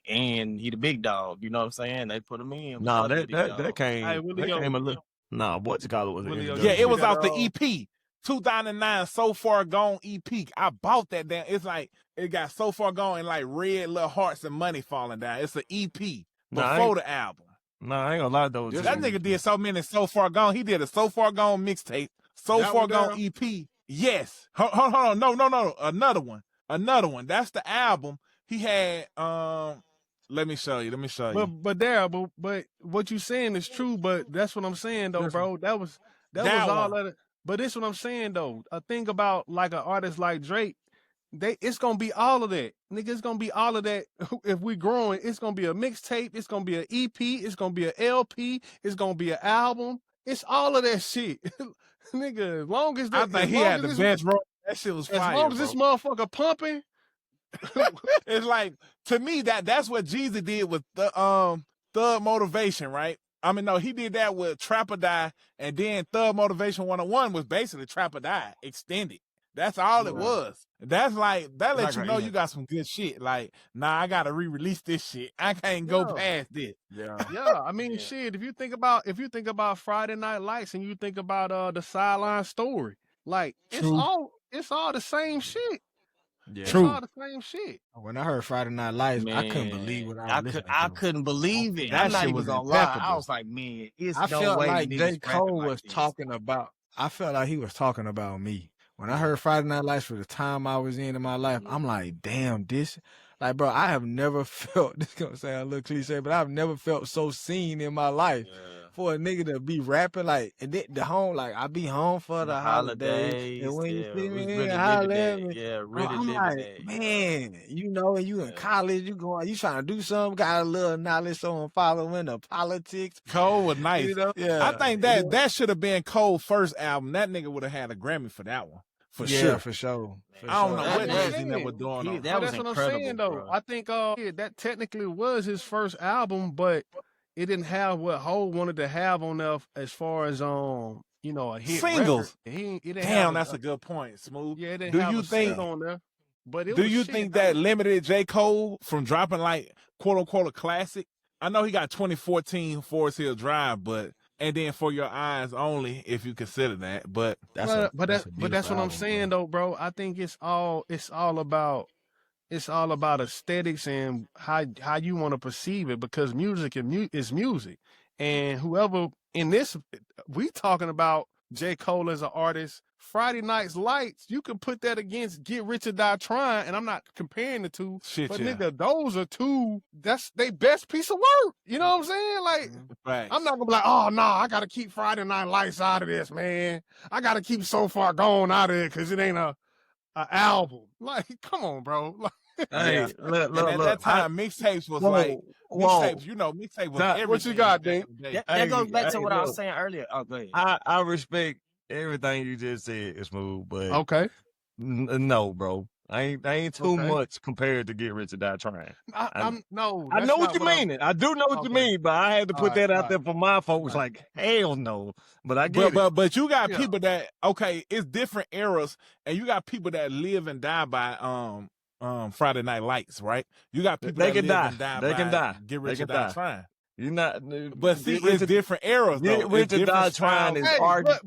and he the big dog. You know what I'm saying? They put him in. No, that came a little. No, what's it called? Yeah, it was off the EP. 2009 So Far Gone EP. I bought that damn. It's like it got So Far Gone and like red little hearts and money falling down. It's an EP before the album. No, I ain't gonna lie though. That nigga did so many So Far Gone. He did a So Far Gone mixtape, So Far Gone EP. Yes. Hold on. No. Another one. That's the album. He had. Let me show you. But Daryl, but what you saying is true. But that's what I'm saying though, bro. That was all of it. But this what I'm saying though. I think about like an artist like Drake. It's gonna be all of that, nigga. It's gonna be all of that. If we growing, it's gonna be a mixtape. It's gonna be an EP. It's gonna be an LP. It's gonna be an album. It's all of that shit, nigga. As long as I think he had the best role. That shit was fire. As long as this motherfucker pumping, it's like to me that's what Jeezy did with the Thug Motivation, right? I mean, no, he did that with Trap or Die, and then Thug Motivation 101 was basically Trap or Die extended. That's all it was. That's like, that lets you know you got some good shit. Like, nah, I gotta re-release this shit. I can't go past this. Yeah. I mean, shit. If you think about Friday Night Lights and you think about the Sideline Story, like it's all the same shit. Yeah. It's all the same shit. When I heard Friday Night Lights, Man, I couldn't believe what I was listening to. I couldn't believe it. That I'm not shit even was gonna lie. I impeccable. was like, man, it's I no felt way like niggas J. Cole rapping like was this. talking about. I felt like he was talking about me. When I heard Friday Night Lights for the time I was in my life, I'm like, damn, this, like, bro, I have never felt, this gonna sound a little cliche, but I've never felt so seen in my life. For a nigga to be rapping, like, and the home, like, I be home for the holidays, and when you see me, really holler living at that. me. Yeah, Bro, really I'm living like, that. man, you know, and you in college, you trying to do something, got a little knowledge, so I'm following the politics. Cole was nice. You know? I think that should have been Cole's first album. That nigga would have had a Grammy for that one. For sure. For sure. I don't know what That's he never doing on. That was that's what incredible, I'm saying, though. bro. I think that technically was his first album, but it didn't have what Hov wanted to have on there as far as a hit singles. Record. He didn't Damn, have that's a good point, Smooth. Yeah, it didn't Do have you a think single on there. But do you think that limited J. Cole from dropping like quote unquote a classic? I know he got 2014 Forest Hill Drive, and then For Your Eyes Only, if you consider that. But that's what I'm saying, though, bro. I think it's all about aesthetics and how you want to perceive it, because music is music, and whoever in this, we talking about J. Cole as an artist. Friday Night's Lights, you can put that against Get Rich or Die Tryin', and I'm not comparing the two, nigga, those are two. That's their best piece of work. You know what I'm saying? Like, I'm not gonna be like, oh no, I gotta keep Friday Night Lights out of this, man. I gotta keep So Far Gone out of it because it ain't a album. Like, come on, bro. Hey, look. At that time, mixtapes was mixtapes. You know, mixtape was everything. What you got, Dink? That goes back to what I was saying earlier. Oh, go ahead. I respect everything you just said, Smooth, but no, bro. I ain't too much compared to Get Rich or Die Trying. I know what you mean. I do know what you mean, but I had to put that out there for my folks. Like, hell no. But I get it. But you got people that it's different eras, and you got people that live and die by Friday Night Lights, right? You got people that live and die by Get Rich or Die Trying. You're not, but see, it's different eras. Get Rich or Die Trying is arguing.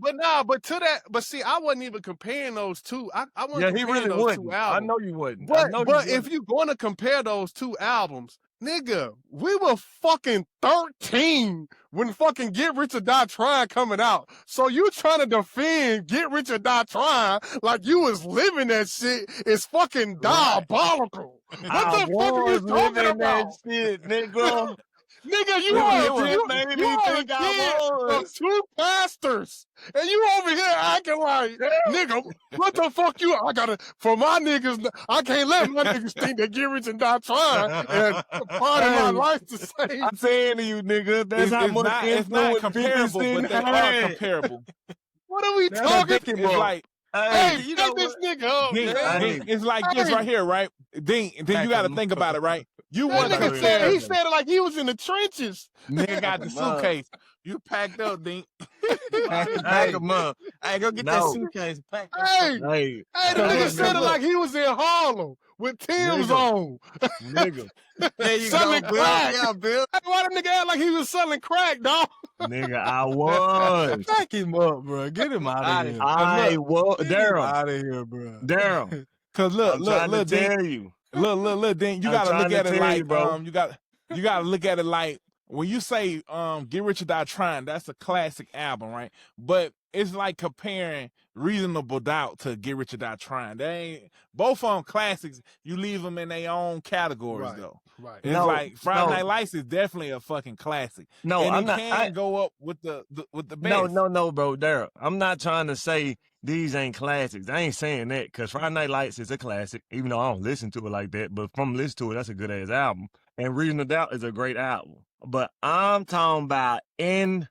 But see, I wasn't even comparing those two. I wasn't he comparing really those wouldn't. two albums. I know you wouldn't. But if you're going to compare those two albums, nigga, we were fucking 13 when fucking Get Rich or Die Tryin' coming out. So you trying to defend Get Rich or Die Tryin' like you was living that shit is fucking diabolical. What the fuck are you talking about? That shit, nigga. Nigga, you are a kid of two pastors, and you over here acting like, nigga, what the fuck you? For my niggas, I can't let my niggas think that Get Rich and Die Trying and part of my life the same. I'm saying to you, nigga, that's how much it's not comparable, but they are comparable. What are we talking about? It's like, hey, you know this nigga up, man. It's like this right here, right? Then you got to think about it, right? You want to he said it like he was in the trenches. Nigga got the suitcase. You packed up, Dink. Pack him up. Hey, go get that suitcase. Pack hey, the nigga said it like he was in Harlem with Tim's on. Nigga. There you selling go, crack. Bill. Yeah, Bill. Hey, why the nigga act like he was selling crack, dog? Nigga, I was. Pack him up, bro. Get him out of here. I was. Daryl. Out of here, bro. Daryl. Cause look, tell you. Look, Dink, you gotta look at it like, bro. You gotta look at it like, when you say Get Rich or Die Trying, that's a classic album, right? But it's like comparing Reasonable Doubt to Get Rich or Die Trying. They ain't both of them classics. You leave them in their own categories, though. Right. It's like Friday Night Lights is definitely a fucking classic. No, and I'm not. Can go up with the best. No, bro, Daryl. I'm not trying to say these ain't classics. I ain't saying that, because Friday Night Lights is a classic, even though I don't listen to it like that. But from listening to it, that's a good ass album. And Reasonable Doubt is a great album. But I'm talking about influence.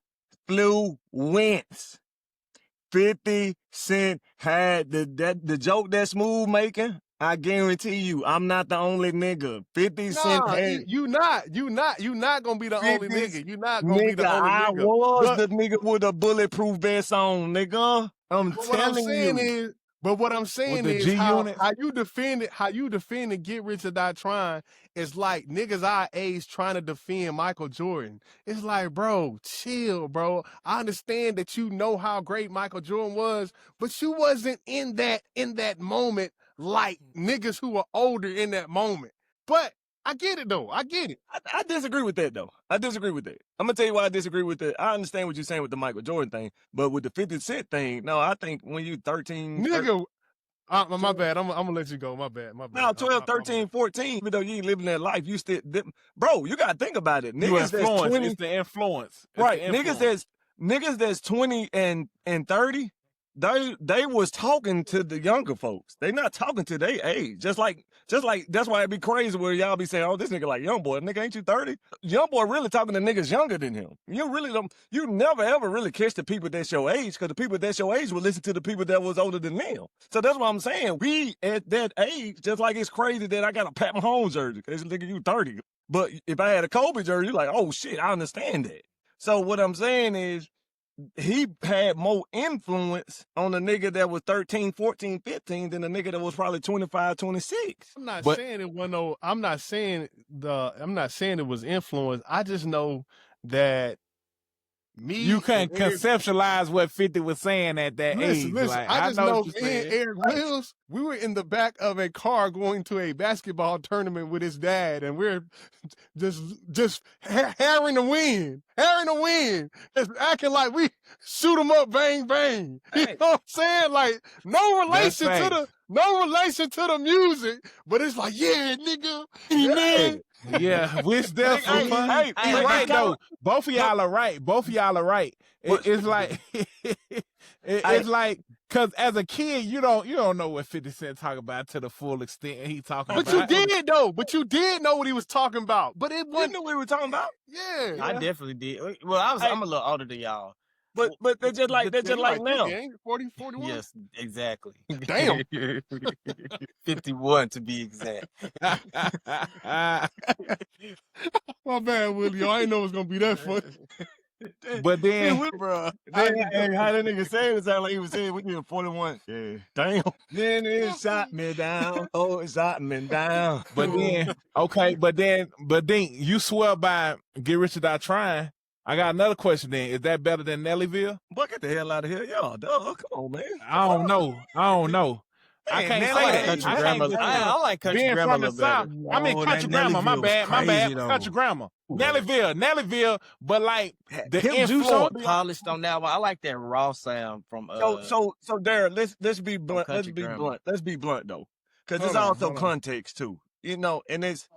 50 Cent had the joke that Smooth making. I guarantee you, I'm not the only nigga. 50 Cent had... You not gonna be the only nigga. You not gonna be the only nigga. I was the nigga with a bulletproof vest on, nigga. I'm telling you. But what I'm saying the is G how unit? you defend it, Get Rich or Die Tryin' is like niggas our age trying to defend Michael Jordan. It's like, bro, chill, bro. I understand that you know how great Michael Jordan was, but you wasn't in that moment like niggas who were older in that moment. But I get it though. I get it. I disagree with that though. I disagree with that. I'm gonna tell you why I disagree with that. I understand what you're saying with the Michael Jordan thing, but with the 50 Cent thing, no, I think when you 13, Nigga, my bad. I'm gonna let you go. My bad. now 12, 13, 14, even though you ain't living that life, you still, bro, you gotta think about it. Niggas that's 20, it's the influence. Right. Niggas that's 20 and 30, they was talking to the younger folks. They not talking to their age. Just like that's why it'd be crazy where y'all be saying, oh, this nigga like young boy. Nigga, ain't you 30? Young boy really talking to niggas younger than him. You never ever really catch the people that's your age, because the people that's your age will listen to the people that was older than them. So that's what I'm saying. We at that age, just like it's crazy that I got a Pat Mahomes jersey, because nigga, you 30. But if I had a Kobe jersey, you're like, oh shit, I understand that. So what I'm saying is, he had more influence on the nigga that was 13, 14, 15 than the nigga that was probably 25, 26. I'm not saying it was influence. I just know that you can't conceptualize what 50 was saying at that age. Listen, like, I just know me and Eric Wills, we were in the back of a car going to a basketball tournament with his dad, and we're just harrying the wind, just acting like we shoot him up, bang, bang. You know what I'm saying? Like, no relation to the music, but it's like, yeah, nigga, man. Yeah, wish that for fun. He's right though. Both of y'all are right. It's like it's like, because as a kid, you don't know what 50 Cent talking about to the full extent he talking about. But you did though. But you did know what he was talking about. But it wasn't. You knew what he was talking about. Yeah, I definitely did. Well, I'm a little older than y'all. But they're just like now. 40, 41? Yes, exactly. Damn. 51 to be exact. My bad, Willie. I didn't know it was gonna be that funny. But then, bro, how that nigga say it sound like he was saying we need 41. Yeah, damn. Then it shot me down. Oh, it shot me down. But then, you swear by Get Rich or Die Tryin'. I got another question then. Is that better than Nellyville? Boy, get the hell out of here. Yo, dog, come on, man. I don't know. I can't say that. I like country grammar a little better. I mean, country grammar. My bad. Country grammar. Nellyville, but like the influence polished on that one. I like that raw sound from. So, Darren, let's be blunt. Let's be blunt though, because it's also context too. You know, and it's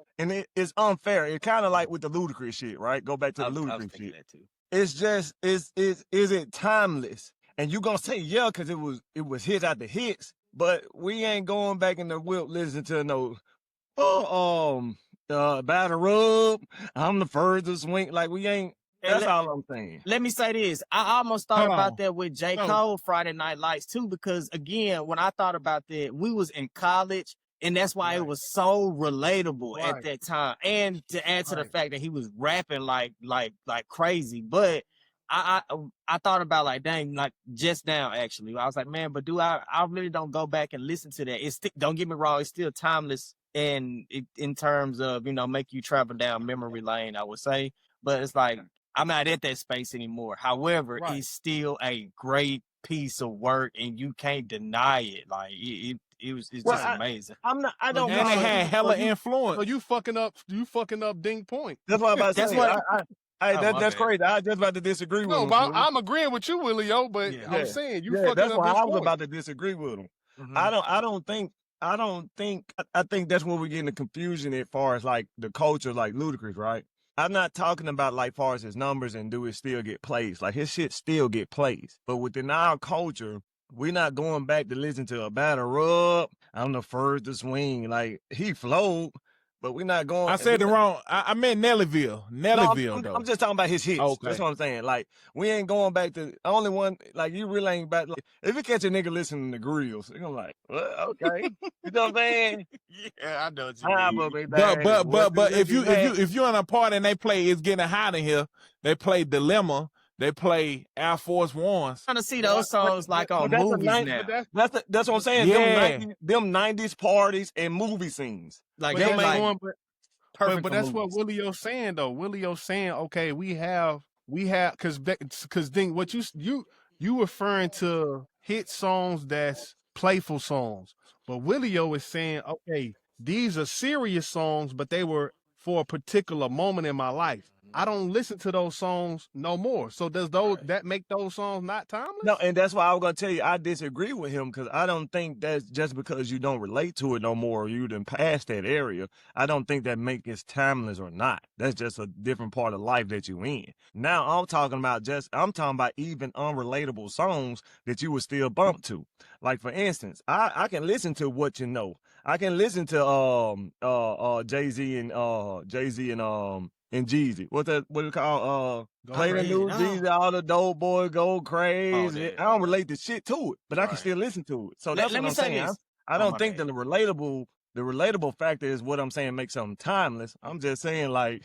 unfair. It's kind of like with the Ludacris shit, right? Go back to the Ludacris shit. That too. It's just is it timeless? And you gonna say yeah, because it was hits after hits. But we ain't going back in the whip listening to no, Battle Rub, I'm the furthest swing. Like, we ain't, that's all I'm saying. Let me say this. I almost thought about that with J. Cole, Friday Night Lights, too, because, again, when I thought about that, we was in college, and that's why it was so relatable at that time. And to add to the fact that he was rapping like crazy. But I thought about like, dang, like just now actually. I was like, man, but I really don't go back and listen to that. It's don't get me wrong, it's still timeless and in terms of, make you travel down memory lane, I would say. But it's like I'm not at that space anymore. However, it's still a great piece of work and you can't deny it. Like it's just amazing. I don't know. And it had hella influence. So you fucking up Ding Point. That's what I'm about to say. That's crazy. I just about to disagree with him. No, I'm agreeing with you, Willie, but I'm saying you fucking up. That's why I was point. about to disagree with him. Mm-hmm. I think that's where we're getting the confusion as far as like the culture, like Ludacris, right? I'm not talking about like far as his numbers and do it still get plays. Like his shit still get plays. But within our culture, we're not going back to listen to a Battle Rub. I'm the first to swing. Like he flowed. But we're not going. I said it wrong. I meant Nellyville. Though. I'm just talking about his hits. Okay. That's what I'm saying. Like, we ain't going back to only one. Like, you really ain't back. Like, if you catch a nigga listening to Grills, you're gonna like, well, okay. You know what I'm saying? Yeah, I know what you mean. But if you're in a party and they play It's Getting Hot in Here, they play Dilemma. they play Air Force Ones. I'm trying to see those songs like on movies now. That's what I'm saying. Yeah. Them 90s parties and movie scenes. Like But they like But perfect. that's what Willio saying though. Willio saying, okay, we have because then what you referring to hit songs that's playful songs, but Willio is saying, okay, these are serious songs, but they were for a particular moment in my life. I don't listen to those songs no more. So does that make those songs not timeless? No, and that's why I was gonna tell you I disagree with him, because I don't think that's just because you don't relate to it no more, or you done passed that area. I don't think that makes it timeless or not. That's just a different part of life that you in. Now I'm talking about even unrelatable songs that you would still bump to. Like for instance, I can listen to What You Know. I can listen to Jay-Z and Jeezy. What it called? Play the new Jeezy, all the dope boy go crazy. I don't relate the shit to it, but I can still listen to it. So that's what I'm saying. I don't think that the relatable factor is what I'm saying makes something timeless. I'm just saying like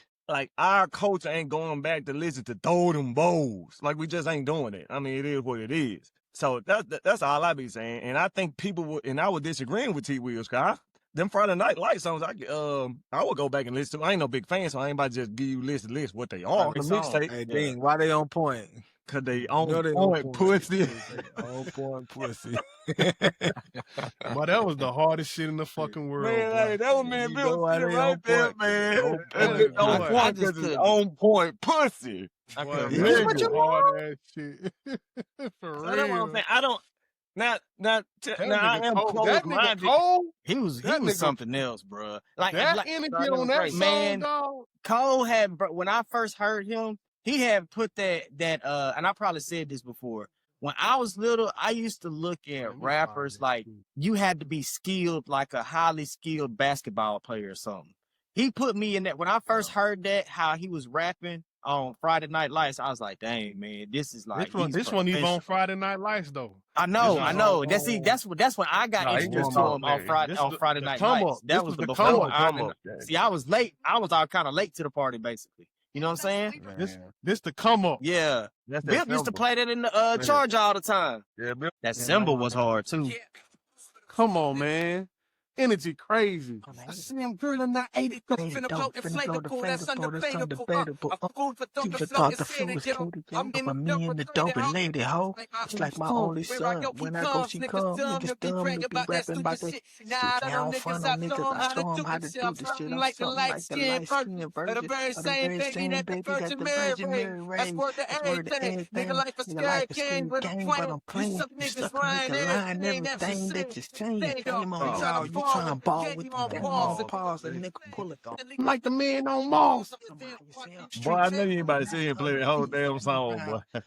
our culture ain't going back to listen to throw them bows. Like we just ain't doing it. I mean, it is what it is. So that's all I be saying. And I think people would, and I would disagree with T. Wheels, cause them Friday Night Light songs, I would go back and listen to. I ain't no big fan, so I ain't about to just give you list what they are. The mixtape. Hey, Dean, why they on point? Cause they on point pussy. On point pussy. But that was the hardest shit in the fucking world. Man, hey, that was man Bill right there, man. On point because it's on point pussy. What you hard ass shit. For real. That's what I'm saying. I don't. Now I am close-minded. He was something else, bro. Like energy on that song, man. dog. Cole had, when I first heard him, he had put that, and I probably said this before. When I was little, I used to look at rappers like you had to be skilled, like a highly skilled basketball player or something. He put me in that. When I first heard that, how he was rapping on Friday Night Lights, I was like, dang, man, this is like this one even on Friday Night Lights though. I know. That's when I got introduced to him on Friday Night Lights. That was the before. See, I was late. I was all kind of late to the party, basically. You know what I'm saying? This the come up. Yeah. Bill used to play that in the charge all the time. Yeah, Bill. That symbol was hard too. Come on, man. Energy crazy. I see him grilling that 80 finna blow the flavorful, that's undebatable. I'm food for thought, the flow is saying I'm in me and the dope and lady ho. It's like my only son. When I go, she come. Niggas dumb, they be rapping about that shit. Now I don't fun on niggas. I show them how to do this shit. I'm something like the light skin version. Of the very same baby that the Virgin Mary raised. That's worth the everything. Nigga life is scary game with a plan. You some niggas lying everything that you saying. Came on, y'all. Trying to ball with the balls, pause, and nigga pull it off. Like the man on Mars. Boy, I know you ain't about to sit here and play the whole damn song, boy.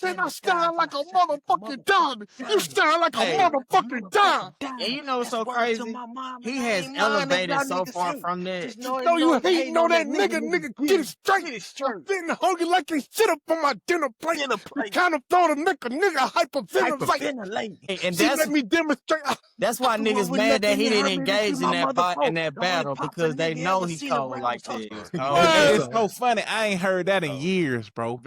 Man, I sound like a motherfucking dog. You sound like a motherfucking dog. And you know what's so crazy? He has elevated so far from that. No, you hating on that nigga. Nigga, get it straight. I'm sitting hungry like you shit up on my dinner plate. You kind of throw the nigga hyperventilate. And let me demonstrate. That's why niggas mad that he didn't engage in that battle, because they know he's cold like this. It's so funny. I ain't heard that in years, bro.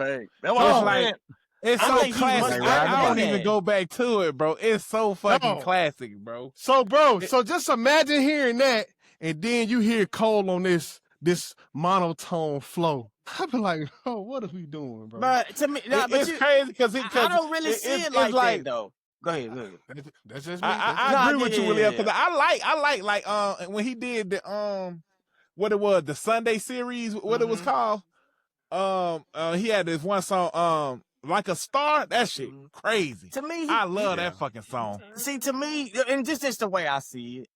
It's so classic. I don't even go back to it, bro. It's so fucking classic, bro. So, bro, just imagine hearing that, and then you hear Cole on this monotone flow. I'd be like, oh, what are we doing, bro? But to me, it's crazy because I don't really see it like that, though. Go ahead. That's just me. I agree with you, William, because I like when he did the what it was, the Sunday series, what it was called. He had this one song, Like a Star. That shit crazy. To me, I love that fucking song. See, to me, and this is the way I see it.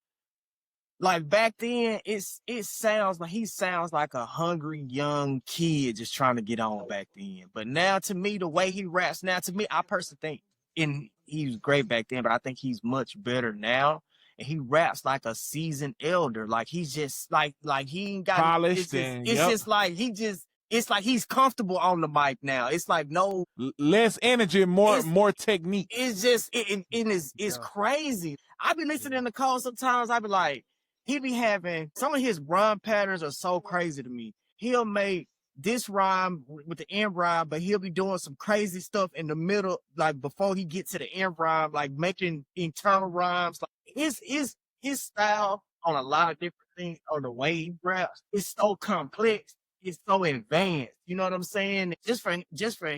Like back then, it sounds like he sounds like a hungry young kid just trying to get on back then. But now, to me, the way he raps now, to me, I personally think, and he was great back then, but I think he's much better now. And he raps like a seasoned elder. Like he's just like he ain't got polished. Just like it's like he's comfortable on the mic now. It's like no less energy, more technique. It's just it's crazy. I be listening to Cole sometimes. I be like, he be having some of his rhyme patterns are so crazy to me. He'll make this rhyme with the end rhyme, but he'll be doing some crazy stuff in the middle, like before he gets to the end rhyme, like making internal rhymes. Like his style on a lot of different things, or the way he raps, is so complex, it's so advanced. You know what I'm saying? Just for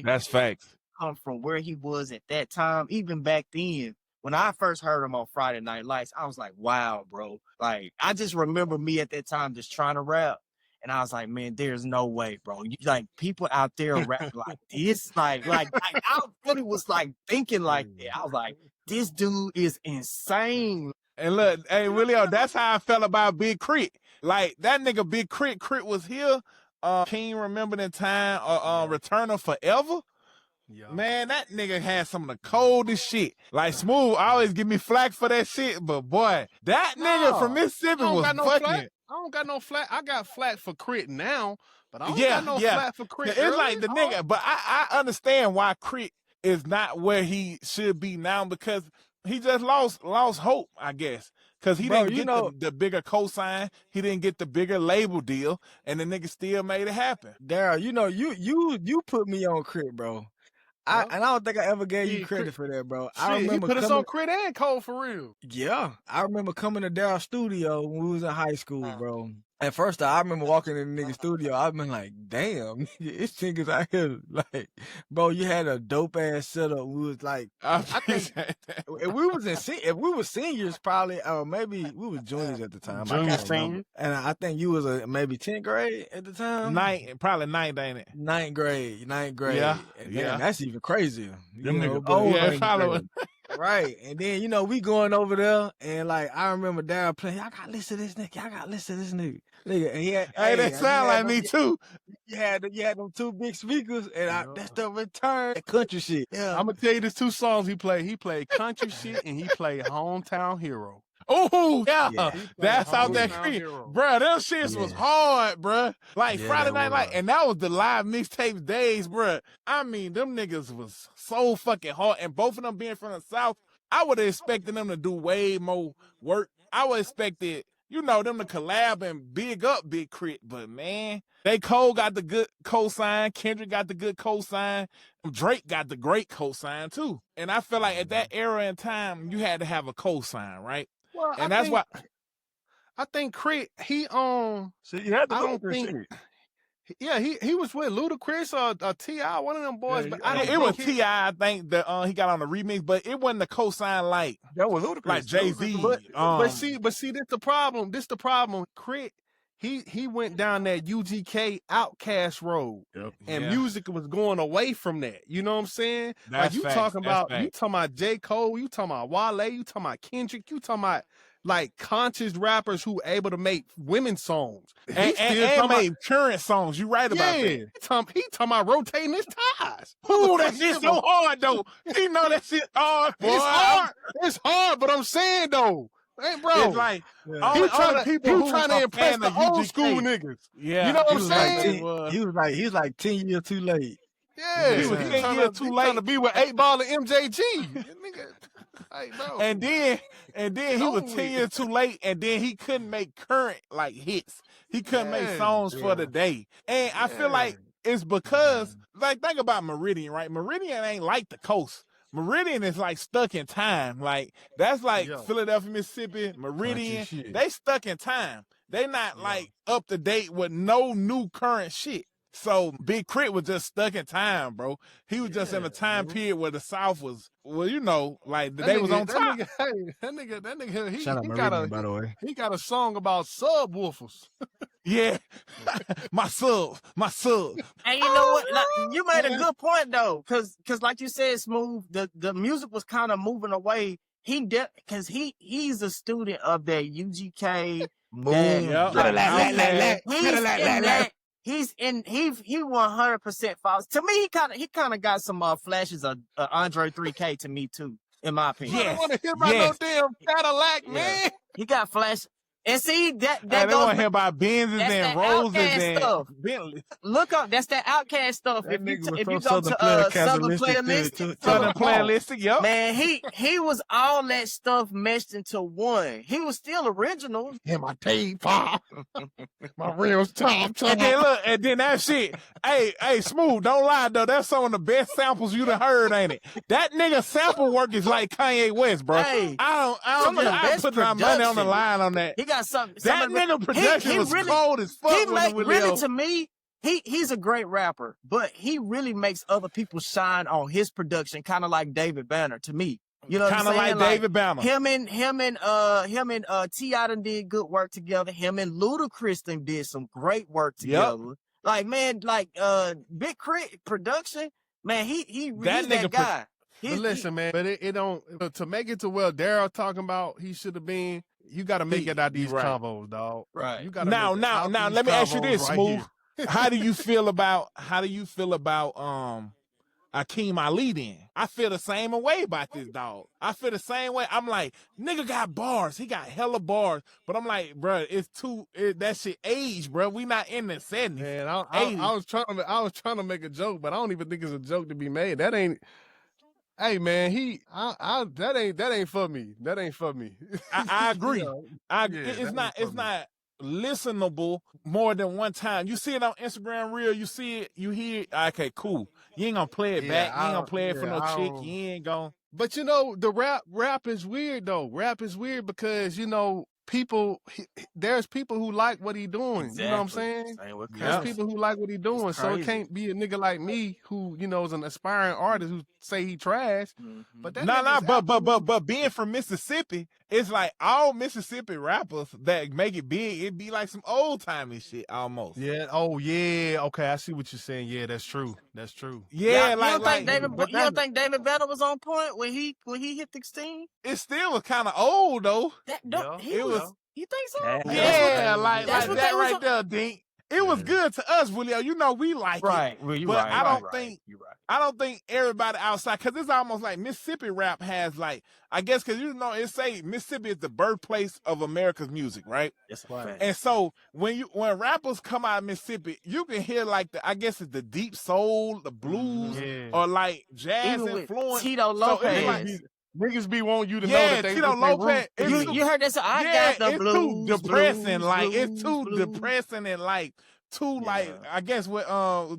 that's facts. Come from where he was at that time, even back then. When I first heard him on Friday Night Lights, I was like, wow, bro. Like, I just remember me at that time just trying to rap. And I was like, man, there's no way, bro. Like, people out there rap like this. Like I really was like thinking like that. I was like, this dude is insane. And look, hey, Willio, that's how I felt about Big Crit. Like, that nigga Big Crit was here. King Remembered in Time, Returner Forever. Yeah. Man, that nigga had some of the coldest shit. Like, Smooth always give me flack for that shit, but boy, that nigga from Mississippi was fucking. I don't got no flack. I got flack for Crit now, but I don't got no flack for Crit. It's like the nigga, but I understand why Crit is not where he should be now, because he just lost hope, I guess. Because he didn't get the bigger cosign, he didn't get the bigger label deal, and the nigga still made it happen. Daryl, you put me on Crit, bro. And I don't think I ever gave you credit for that, bro. I remember he put us on Crit and Cole for real. Yeah, I remember coming to Daryl's studio when we was in high school, bro. At first, I remember walking in the nigga's studio. I've been like, damn, it's niggas out here. Like, bro, you had a dope ass setup. We was like, I think if we were seniors, probably, or maybe we were juniors at the time. Senior. And I think you was maybe 10th grade at the time. Probably ninth, ain't it? Ninth grade. Yeah. Yeah, that's even crazier. Right. And then, we going over there, and like, I remember Daryl playing, y'all got to listen to this nigga. Y'all got to listen to this nigga. Nigga, and that sound like me too. You had them two big speakers, and that's the return country shit. Yeah. I'm going to tell you there's two songs he played. He played country shit, and he played Hometown Hero. Oh, yeah. That's out that creek. Bruh, them shits was hard, bruh. Like, Friday Night Light, and that was the live mixtape days, bruh. I mean, them niggas was so fucking hard, and both of them being from the South, I would have expected them to do way more work. I would have expected, them to collab and big up Big Crit, but man, Cole got the good cosign, Kendrick got the good cosign, Drake got the great cosign too. And I feel like at that era in time, you had to have a cosign, right? Well, and that's why I think Crit, he so you had to I don't think shit. Yeah, he was with Ludacris or T.I., one of them boys. But it was T.I., I think, that he got on the remix, but it wasn't the cosign like that was Ludacris, like Jay-Z. But see, this the problem. Crit, he went down that UGK Outkast road, and music was going away from that. You know what I'm saying? That's like you talking about J. Cole, you talking about Wale, you talking about Kendrick, you talking about like conscious rappers who able to make women's songs and made current songs. You right about that. He talking about rotating his ties. Ooh, that shit so hard though. You know that shit hard. Boy. It's hard, but I'm saying though. Hey, bro. It's like he trying to impress the old school niggas. Yeah, you know what I'm saying? He was like 10 years too late. Yeah, he was 10 years too late to be with 8 Ball and MJG. Nigga. Hey, bro. And then he was 10 years too late, and then he couldn't make current like hits. He couldn't make songs for the day. And I feel like it's because, like, think about Meridian, right? Meridian ain't like the coast. Meridian is like stuck in time. Like, that's like Philadelphia, Mississippi, Meridian. They stuck in time. They not like up to date with no new current shit. So Big Crit was just stuck in time, bro. He was just in a time period where the South was, like they was on top. That nigga, Shout out Meridian, by the way. He got a song about subwoofers. Yeah, my sub. And you know what? Like, you made a good point though, because like you said, Smooth, the music was kind of moving away. Because he's a student of that UGK. He 100% false. To me, he kind of got some flashes of Andre 3K to me too, in my opinion. I don't want to hear about no damn Cadillac, man. He got flash. And see that They goes want to hear about Benzes that's and that Roses Outkast and stuff. Bentleys. Look up, that's that Outkast stuff. That If you nigga was if you so go Southern to Player Southern Casualistic Playlist, to Southern the core. Playlistic, yup. man, he was all that stuff meshed into one. He was still original. Yeah, my tape pop. My real top. And then look, and then that shit. Hey, Smooth, don't lie though. That's some of the best samples you done heard, ain't it? That nigga sample work is like Kanye West, bro. Hey, I some of the I best put my money on the production. line on that. He got something. That nigga production was cold as fuck. He when really, to me, he's a great rapper, but he really makes other people shine on his production, kind of like David Banner to me. You know what I'm saying? Kind of like David Banner. Him and T.I. done did good work together. Him and Ludacris done did some great work together. Yep. Like, man, like Big Crit production, man, he's that guy. But listen, man, but it don't, to make it to where Daryl talking about he should have been, you got to make it out these combos, dog. Right. You got to now, let me ask you this, right Smooth. How do you feel about Akeem Ali then? I feel the same way about this dog. I feel the same way. I'm like, nigga got bars. He got hella bars. But I'm like, bro, that shit age, bro. We not in the 70s. Man, I was trying to make a joke, but I don't even think it's a joke to be made. That ain't. Hey man, that ain't for me. That ain't for me. I agree. It's not listenable more than one time. You see it on Instagram Reel, you see it, you hear it, okay, cool. You ain't gonna play it back. You ain't gonna play it for no chick. You ain't gonna. But you know, the rap is weird though. Rap is weird because, you know, there's people who like what he doing. Exactly. You know what I'm saying? There's people who like what he doing. So it can't be a nigga like me who, you know, is an aspiring artist who say he trash. Mm-hmm. But but being from Mississippi, it's like all Mississippi rappers that make it big, it be like some old timey shit almost. Yeah. Oh yeah. Okay, I see what you're saying. Yeah, that's true. That's true. Yeah, you don't think David Banner was on point when he hit the steam? It still was kind of old though. You think so? Yeah, like that right there, Dink. It was good to us, Julio. You know we like it. Well, but I don't think everybody outside, because it's almost like Mississippi rap has like, I guess because you know it say Mississippi is the birthplace of America's music, right? That's right. And so when rappers come out of Mississippi, you can hear like I guess it's the deep soul, the blues, or like jazz influence. Tito Lopez. Niggas be wanting you to know that they Tito Lopez. You heard this? I got the blues. It's too depressing. Blues, it's too depressing and like too like I guess what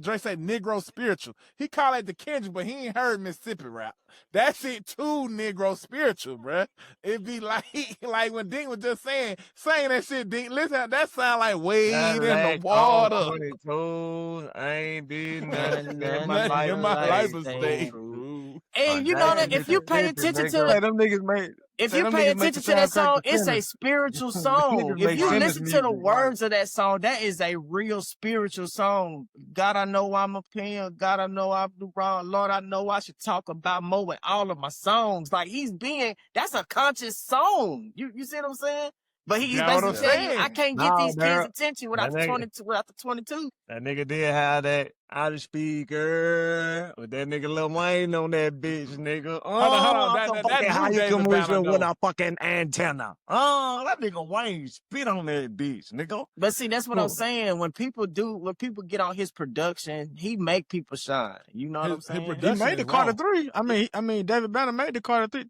Dre said Negro spiritual. He called it the Kendrick, but he ain't heard Mississippi rap. That shit too Negro spiritual, bruh. It be like when Dink was just saying that shit. Dink, listen, that sound like wade in the water. 22, I ain't did nothing in my life is stay. And you know that if you pay attention to them niggas made. If you pay attention to that song, it's a spiritual song. If you listen to the words of that song, that is a real spiritual song. God, I know I'm a pain. God, I know I'm wrong. Lord, I know I should talk about more in all of my songs. Like that's a conscious song. You see what I'm saying? But he's basically saying, I can't get these kids' attention without the 22. That nigga did have that out of speaker with that nigga Lil Wayne on that bitch, nigga. Hold on. That how you can with a fucking antenna? Oh, that nigga Wayne spit on that bitch, nigga. But see, that's what I'm saying. When people get on his production, he make people shine. You know what I'm saying? He made the Carter 3. I mean, David Banner made the Carter 3.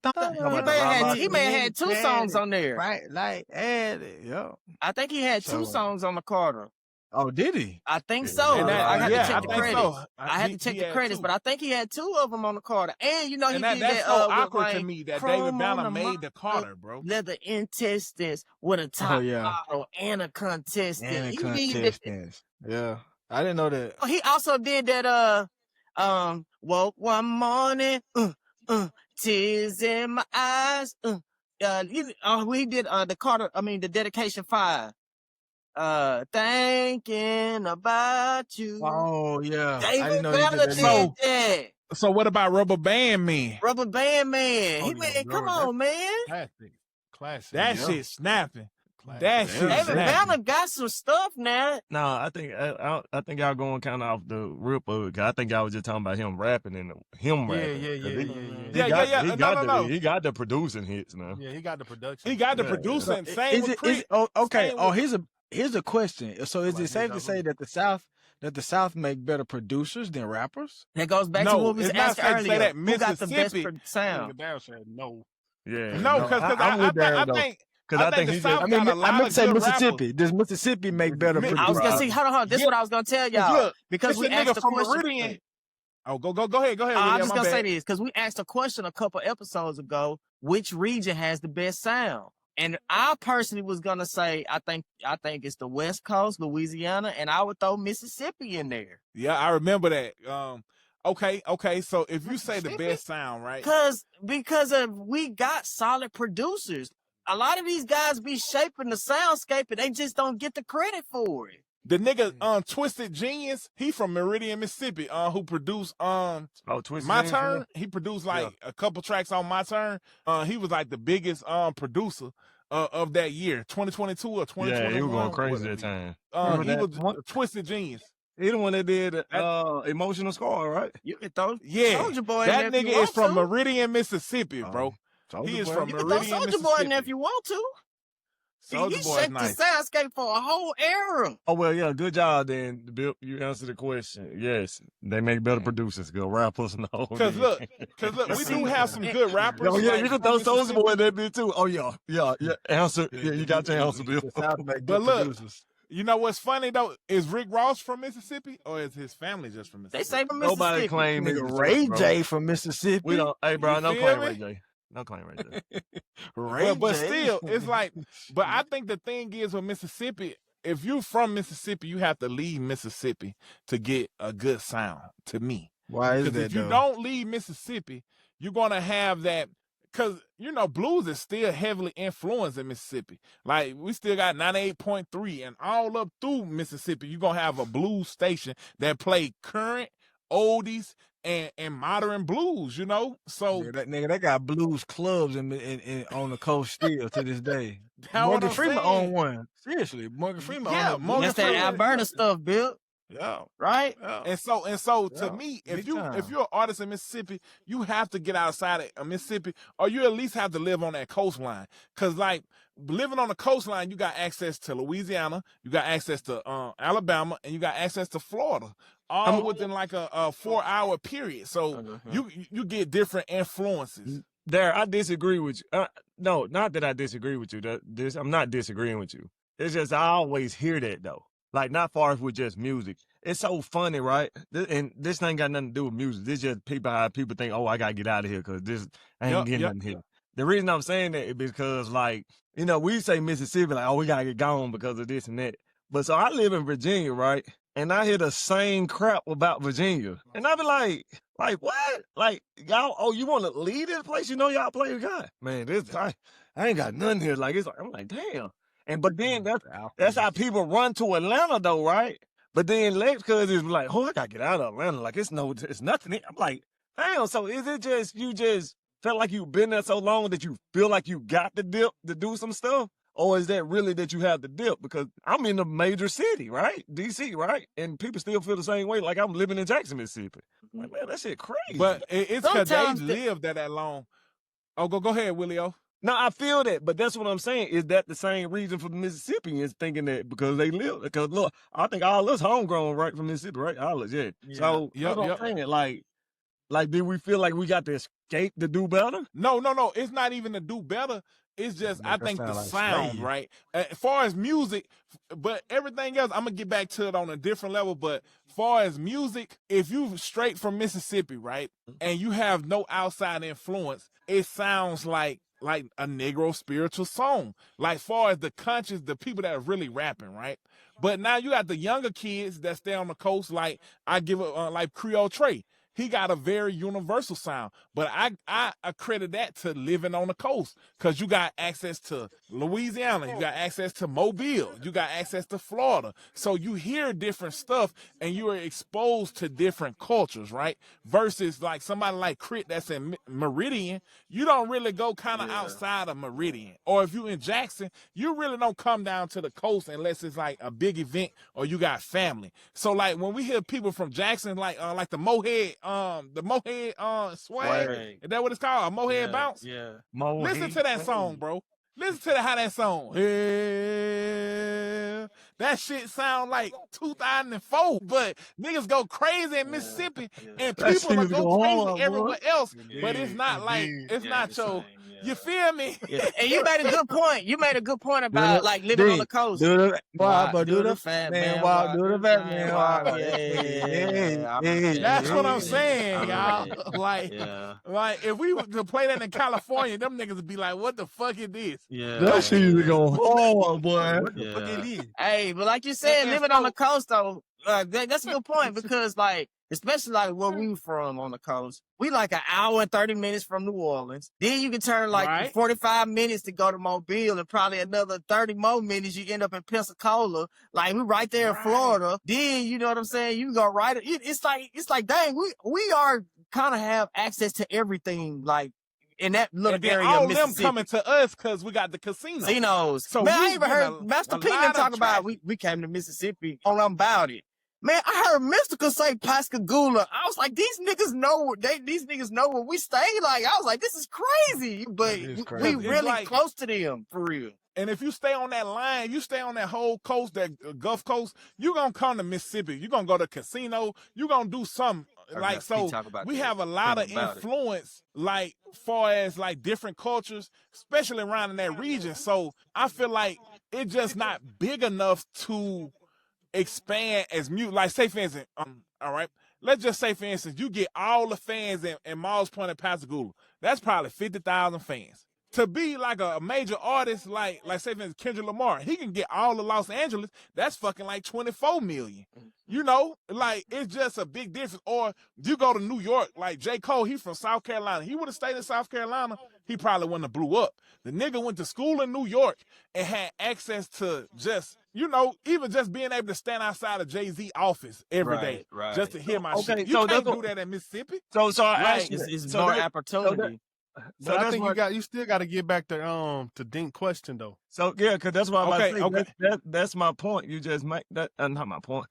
He may have had 2 songs on there. Right, like, I think he had 2 songs on the Carter. Oh, did he? I think so. I had to check the credits. I had to check the credits, but I think he had 2 of them on the Carter. And you know, he did that's so awkward to me that David Banner made the Carter, bro. Leather intestines with a top model and a contestant. Yeah, I didn't know that. He also did that. Woke one morning, tears in my eyes. We did the Carter. I mean, the Dedication 5. Thinking about you. Oh yeah. David Banner did that. So what about Rubber Band Man? Rubber Band Man. Come on, man. Classic. That shit snapping. That shit. David Banner got some stuff now. No, I think y'all going kind of off the rip of it. I think y'all was just talking about him rapping and him rapping. No. He got the producing hits now. Yeah, he got the production. He got the producing. Same with Creed. Okay. Here's a question. So is it safe to say that the South make better producers than rappers? That goes back to what we was asking earlier. Who got the best sound? No. Yeah. No, because I think. Because I think the South got a lot I meant to say good Mississippi. rappers. Does Mississippi make better producers? I was gonna see. Hold on. This is what I was gonna tell y'all. Because we asked the question. Meridian. Oh, go ahead. I'm just gonna say this because we asked a question a couple episodes ago. Which region has the best sound? And I personally was gonna say I think it's the West Coast, Louisiana, and I would throw Mississippi in there. Yeah, I remember that. Okay. So if you say the best sound, right? Because we got solid producers. A lot of these guys be shaping the soundscape, and they just don't get the credit for it. The nigga Twisted Genius, he from Meridian, Mississippi, who produced Twisted My Genius, Turn. yeah. He produced a couple tracks on My Turn. He was like the biggest producer of that year, 2022 or 2021. Yeah, he was going crazy that time. He was Twisted Genius. He the one that did Emotional Scar, right? You can throw Soldier Boy. That nigga is from Meridian, Mississippi, bro. He is from You can Meridian, throw Soldier Boy in there if you want to. Soldier He Boy shaped nice. the soundscape for a whole era. Oh, well, yeah, good job then, Bill. You answered the question. Yes, they make better producers, good rappers and the whole Because look, we do have some good rappers. Oh, yeah, like you can throw from Soldier Boy in that bit too. Oh, yeah. Answer. Yeah, you got your answer, Bill. But look, you know what's funny though? Is Rick Ross from Mississippi or is his family just from Mississippi? They say from Mississippi. Nobody claim Ray J from Mississippi. We don't. Hey, bro, no feel claim me? Ray J. No claim Ray J. But still, it's like. But I think the thing is with Mississippi, if you're from Mississippi, you have to leave Mississippi to get a good sound. To me, Why is because that? if you don't leave Mississippi, you're gonna have that. Because, blues is still heavily influenced in Mississippi. Like, we still got 98.3, and all up through Mississippi, you're going to have a blues station that play current, oldies, and modern blues, So, they got blues clubs on the coast still to this day. That's what Morgan I'm Freeman saying. owned one. Seriously, Morgan Freeman Yeah, owned Morgan That's that Freeman. Alberta stuff, Bill. Yeah. Right? Yeah. And so to me, if you're an artist in Mississippi, you have to get outside of Mississippi, or you at least have to live on that coastline. Cause like living on the coastline, you got access to Louisiana, you got access to Alabama, and you got access to Florida, all within like a 4-hour period. So you get different influences. There, I disagree with you. No, not that I disagree with you. I'm not disagreeing with you. It's just I always hear that though. Like, not far as with just music. It's so funny, right? And this ain't got nothing to do with music. This just how people think, oh, I got to get out of here because I ain't getting nothing here. The reason I'm saying that is because, like, we say Mississippi, like, oh, we got to get gone because of this and that. But so I live in Virginia, right? And I hear the same crap about Virginia. And I be like, what? Like, y'all, you want to leave this place? Y'all play a guy. Man, I ain't got nothing here. Like, I'm like, damn. But then that's how people run to Atlanta though, right? But then Lex cuz is like, oh, I gotta get out of Atlanta. Like it's nothing here. I'm like, damn, so is it just you just felt like you've been there so long that you feel like you got to dip to do some stuff? Or is that really that you have to dip? Because I'm in a major city, right? DC, right? And people still feel the same way like I'm living in Jackson, Mississippi. Like, man, that shit crazy. But it's because they lived there that long. Oh, go ahead, Willie-O. No, I feel that, but that's what I'm saying. Is that the same reason for the Mississippians thinking that because they live? Because look, I think all us homegrown right from Mississippi, right? All us, yeah. So that's what I'm saying. Like, did we feel like we got to escape to do better? No. It's not even to do better. It's just I think the sound, right? As far as music, but everything else, I'm gonna get back to it on a different level. But far as music, if you straight from Mississippi, right, and you have no outside influence, it sounds like a Negro spiritual song. Like far as the conscious, the people that are really rapping, right? But now you got the younger kids that stay on the coast, like I give it like Creole Trey. he got a very universal sound. But I accredit that to living on the coast, because you got access to Louisiana, you got access to Mobile, you got access to Florida. So you hear different stuff and you are exposed to different cultures, right? Versus like somebody like Crit that's in Meridian, you don't really go kind of outside of Meridian. Or if you in Jackson, you really don't come down to the coast unless it's like a big event or you got family. So like when we hear people from Jackson, like the Mohead swag, is that what it's called? A Mohead bounce? Yeah. Listen to that song, bro. Listen to how that song. Yeah. That shit sound like 2004, but niggas go crazy in Mississippi, and people are go crazy everywhere else. But it's not like it's not your. You feel me? And you made a good point. You made a good point about like living on the coast. Do the fat man walk. Do the fat man walk. That's what I'm saying, y'all. Like if we were to play that in California, them niggas would be like, "What the fuck is this?" Yeah, that shit is going hard, boy. What the fuck it is? Hey, but like you said, living on the coast though, that's a good point, because like, especially like where we from on the coast, we like an hour and 30 minutes from New Orleans. Then you can turn like 45 minutes to go to Mobile, and probably another 30 more minutes you end up in Pensacola. Like we right there in Florida. Then you know what I'm saying? You go right. It's like dang, we are kind of have access to everything like in that little area. All of them coming to us because we got the casinos. So man, I even heard Master P talk about we came to Mississippi. All about it. Man, I heard Mystical say Pascagoula. I was like, these niggas know where we stay. Like, I was like, this is crazy. But we really like, close to them, for real. And if you stay on that line, you stay on that whole coast, that Gulf Coast, you're going to come to Mississippi. You're going to go to a casino. You're going to do something. Like, so we have a lot of influence, like, far as, like, different cultures, especially around in that region. So I feel like it's just not big enough to expand as like say for instance, all right, let's just say for instance, you get all the fans in Miles Point and Pascagoula. That's probably 50,000 fans. To be like a major artist, like say for instance, Kendrick Lamar, he can get all of Los Angeles. That's fucking like 24 million. You know, like it's just a big difference. Or you go to New York, like J. Cole, he from South Carolina. He would have stayed in South Carolina, he probably wouldn't have blew up. The nigga went to school in New York and had access to just, you know, even just being able to stand outside of Jay-Z office every day just to hear my shit. You can't do that in Mississippi. So I it's more opportunity. But I think you still got to get back to Dink's question though. So yeah, because that's what I'm about to say. That's my point. You just make that not my point.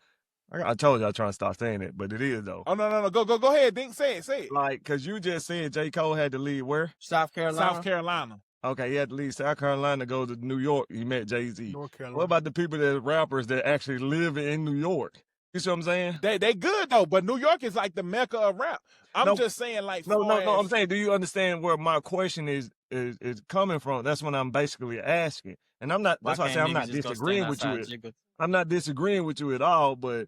I told you I was trying to stop saying it, but it is though. Oh no, go ahead, Dink. Say it. Like, because you just said J. Cole had to leave where? South Carolina. Okay, he had to leave South Carolina to go to New York. He met Jay-Z. North Carolina. What about the people that rappers that actually live in New York? You see what I'm saying? They good though, but New York is like the mecca of rap. I'm just saying, like, no. I'm saying, do you understand where my question is coming from? That's what I'm basically asking, and I'm not. That's why I say I'm not disagreeing with you. I'm not disagreeing with you at all, but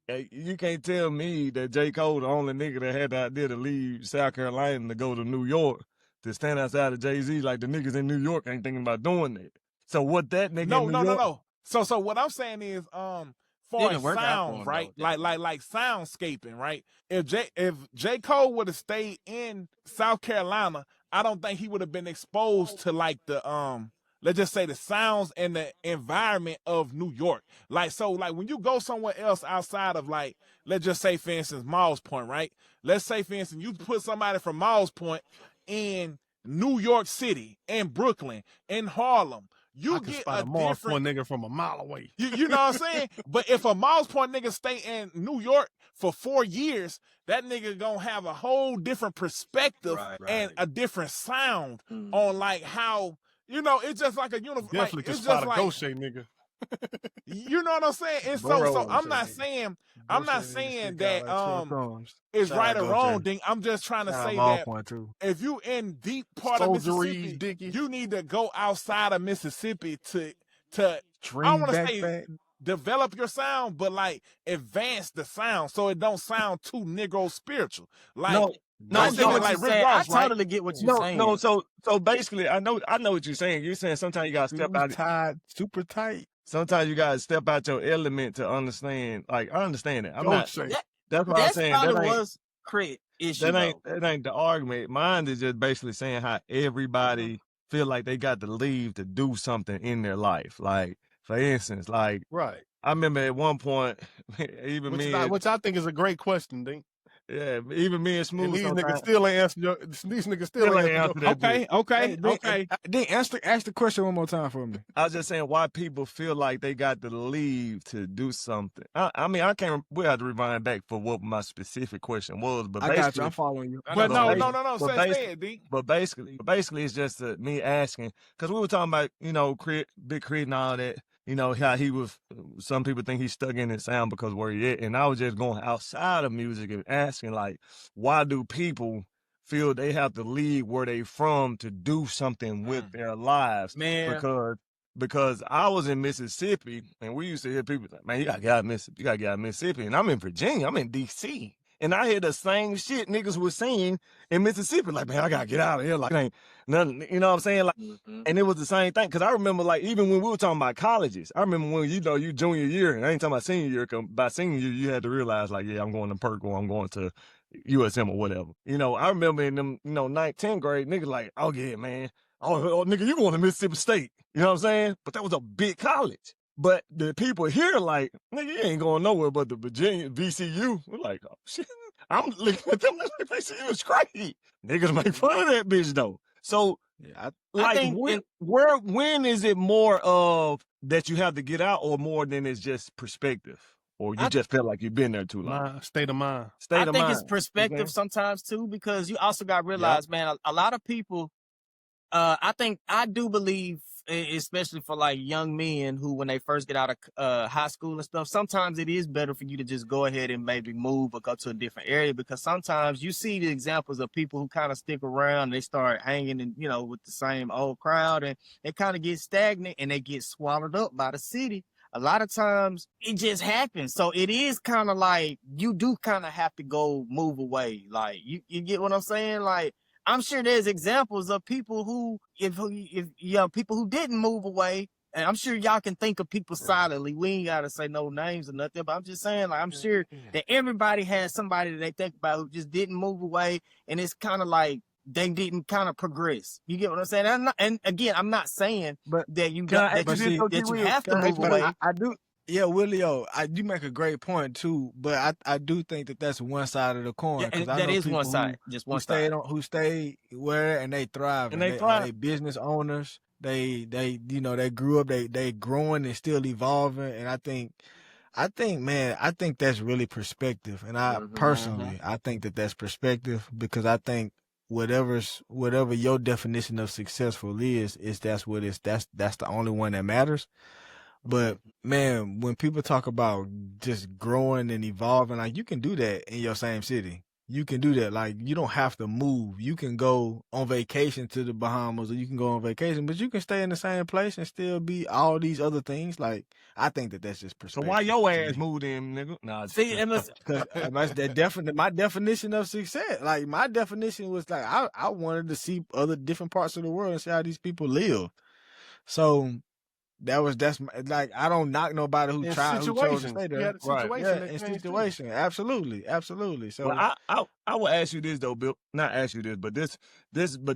you can't tell me that J. Cole the only nigga that had the idea to leave South Carolina to go to New York to stand outside of Jay-Z, like the niggas in New York ain't thinking about doing that. So what that nigga No. So what I'm saying is, for sound, right? Like soundscaping, right? If J. Cole would have stayed in South Carolina, I don't think he would have been exposed to like the let's just say the sounds and the environment of New York. Like, so like when you go somewhere else outside of like, let's just say for instance, Miles Point, right? Let's say for instance, you put somebody from Miles Point in New York City, in Brooklyn, in Harlem. You get a Miles Point nigga from a mile away. You know what I'm saying? But if a Miles Point nigga stay in New York for 4 years, that nigga gonna have a whole different perspective and a different sound on like how, you know, it's just like a uniform. Definitely like, can it's spot just a like, ghost shape nigga. You know what I'm saying? And so I'm not saying that it's right or wrong, Ding. I'm just trying to say that if you in deep part of Mississippi, you need to go outside of Mississippi to I want to say develop your sound, but like advance the sound so it don't sound too Negro spiritual. Like I totally get what you're saying. No, so basically I know what you're saying. You're saying sometimes you gotta step out super tight. Sometimes you gotta step out your element to understand. Like, I understand it. I'm not saying that's what I'm saying. That probably was Crit. issue. That ain't the argument. Mine is just basically saying how everybody feel like they got to leave to do something in their life. Like, for instance, like, right. I remember at one point, which I think is a great question, Dink. Yeah, even me and Smooth. And these niggas still ain't answered these niggas still ain't answered that. Okay. Then ask the question one more time for me. I was just saying why people feel like they got to leave to do something. I mean, I can't. We have to rewind back for what my specific question was, but I got you. I'm following you. But no. Say it, D. But basically, it's just me asking because we were talking about Big Crit and all that. You know, how he was, some people think he's stuck in his sound because where he at. And I was just going outside of music and asking, like, why do people feel they have to leave where they from to do something with their lives? Man. Because I was in Mississippi and we used to hear people like, man, you gotta get out of Mississippi. You gotta get out of Mississippi. And I'm in Virginia. I'm in D.C. And I hear the same shit niggas were saying in Mississippi. Like, man, I gotta get out of here. Like, it ain't nothing. You know what I'm saying? Like, and it was the same thing. Cause I remember, like, even when we were talking about colleges, I remember when, you junior year, and I ain't talking about senior year, cause by senior year, you had to realize, like, yeah, I'm going to Perk or I'm going to USM or whatever. You know, I remember in them, 9th, 10th grade, niggas like, oh yeah, man. Oh, nigga, you going to Mississippi State. You know what I'm saying? But that was a big college. But the people here like, nigga, you ain't going nowhere but the Virginia, VCU. We're like, oh, shit. I'm looking at them like VCU is crazy. Niggas make fun of that bitch, though. So, I think when is it more of that you have to get out or more than it's just perspective? Or you just felt like you've been there too long? State of mind. I think it's perspective sometimes, too, because you also got to realize, man, a lot of people, I do believe, especially for like young men who, when they first get out of high school and stuff, sometimes it is better for you to just go ahead and maybe move or go to a different area, because sometimes you see the examples of people who kind of stick around, they start hanging and, with the same old crowd, and they kind of get stagnant and they get swallowed up by the city. A lot of times it just happens. So it is kind of like you do kind of have to go move away. Like you get what I'm saying? Like, I'm sure there's examples of people who, if people who didn't move away, and I'm sure y'all can think of people silently. We ain't gotta say no names or nothing, but I'm just saying, like, I'm sure that everybody has somebody that they think about who just didn't move away, and it's kind of like they didn't kind of progress. You get what I'm saying? And again, I'm not saying that you have to move away. I do. Yeah, Willio, you make a great point too, but I do think that that's one side of the coin. Yeah, that is one side, just one side. Who stay where and they thrive, and they thrive. They business owners. They grew up. They growing and still evolving. And I think, man, I think that's really perspective. And I personally, I think that that's perspective, because I think whatever your definition of successful is that's what that's the only one that matters. But man, when people talk about just growing and evolving, like, you can do that in your same city. You can do that. Like, you don't have to move. You can go on vacation to the Bahamas, or you can go on vacation, but you can stay in the same place and still be all these other things. Like, I think that that's just perspective. So why your ass moved in, nigga? Nah, see, because my definition of success, like, my definition was like, I wanted to see other different parts of the world and see how these people live. So that's like, I don't knock nobody who chose to stay there. In situation. Absolutely. So I will ask you this though, Bill. Not ask you this, but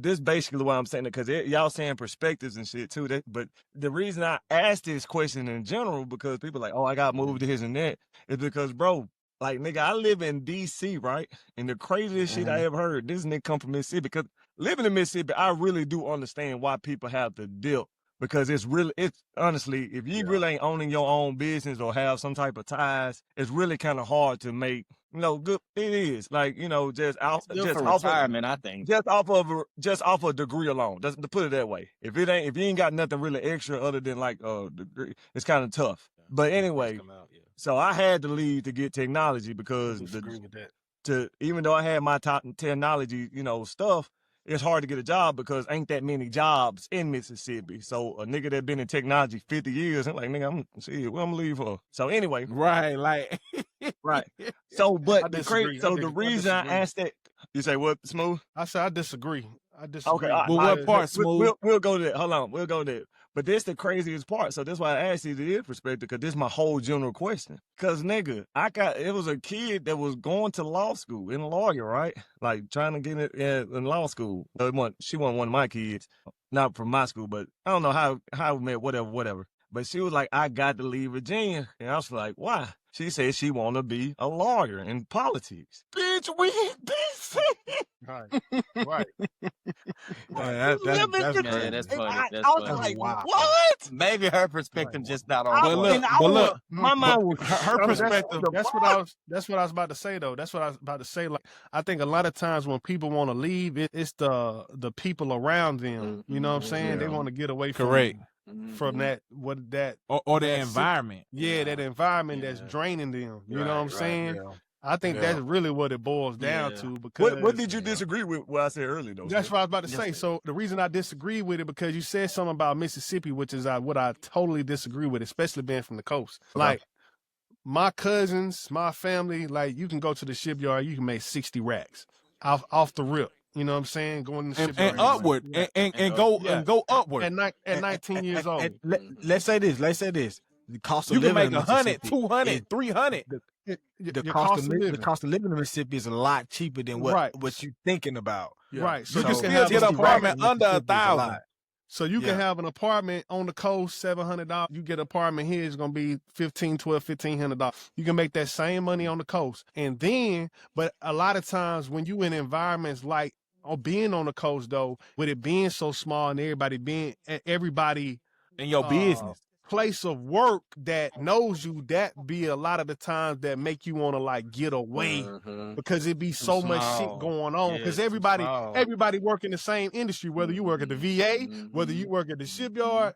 this basically why I'm saying it, because y'all saying perspectives and shit too. But the reason I asked this question in general, because people are like, oh, I got moved to his and that, is because, bro, like, nigga, I live in D.C., right? And the craziest shit I ever heard, this nigga come from Mississippi, because living in Mississippi, I really do understand why people have to dip. Because it's honestly, if you really ain't owning your own business or have some type of ties, it's really kind of hard to make, good. It is like, just off retirement, I think. Just off a degree alone. Just to put it that way. If you ain't got nothing really extra other than like a degree, it's kind of tough. But anyway, so I had to leave to get technology, because even though I had my top technology, stuff, it's hard to get a job because ain't that many jobs in Mississippi. So a nigga that been in technology 50 years, I'm like, nigga, what I'm gonna leave for? So anyway. Right, like. Right. So, but the reason I asked that, you say what, Smooth? I said I disagree. Okay. Well, what part, Smooth? We'll go to that. Hold on. We'll go to that. But this the craziest part. So that's why I asked you the perspective, because this is my whole general question. Because, nigga, it was a kid that was going to law school, in a lawyer, right? Like, trying to get it in law school. She wasn't one of my kids, not from my school, but I don't know how we met, whatever. But she was like, I got to leave Virginia. And I was like, why? She said she want to be a lawyer in politics. Bitch, we in D.C. Right. That's funny. That's I funny. was like, what? Maybe her perspective just not on. But look, my mind was her perspective. That's what I was about to say though. That's what I was about to say. Like, I think a lot of times when people want to leave, it's the people around them. You know what I'm saying? They want to get away from that or the environment. Yeah, that environment that's draining them. You know what I'm saying? Yeah. I think that's really what it boils down to. Because what did you disagree with what I said earlier, though? That's what I was about to say. So the reason I disagree with it, because you said something about Mississippi, which is what I totally disagree with, especially being from the coast. Like, my cousins, my family, like, you can go to the shipyard, you can make 60 racks off the rip. You know what I'm saying? Going to the shipyard. And upward. And go upward. At 19 years old. Let's say this. The cost of you can living make 100, 200, 300. The cost of living in Mississippi is a lot cheaper than what you're thinking about. Yeah. Right. So you can still get an apartment under $1,000. So you can have an apartment on the coast, $700. You get an apartment here, it's going to be $1,500. You can make that same money on the coast. And then, but a lot of times when you in environments like, being on the coast though, with it being so small and everybody in your business. Place of work that knows you, that be a lot of the times that make you want to like get away because it be so much shit going on. Because everybody work in the same industry, whether you work at the VA, whether you work at the shipyard,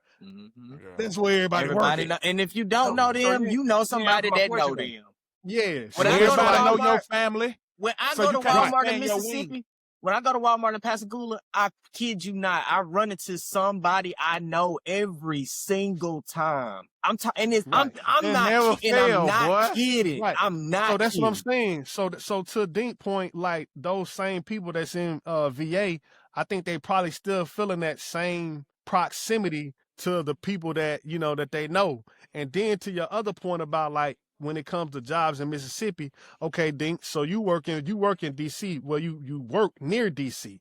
that's where everybody works. And if you don't know them, you know somebody that know them. Yeah. When everybody know your family. When I go to Walmart in Mississippi, when I go to Walmart in Pascagoula, I kid you not, I run into somebody I know every single time. I'm not kidding. Right. I'm not. So that's kidding. what I'm saying. So to Dink's point, like those same people that's in VA, I think they probably still feeling that same proximity to the people that that they know. And then to your other point about like, when it comes to jobs in Mississippi, okay, Dink, so you work in DC. Well, you work near DC.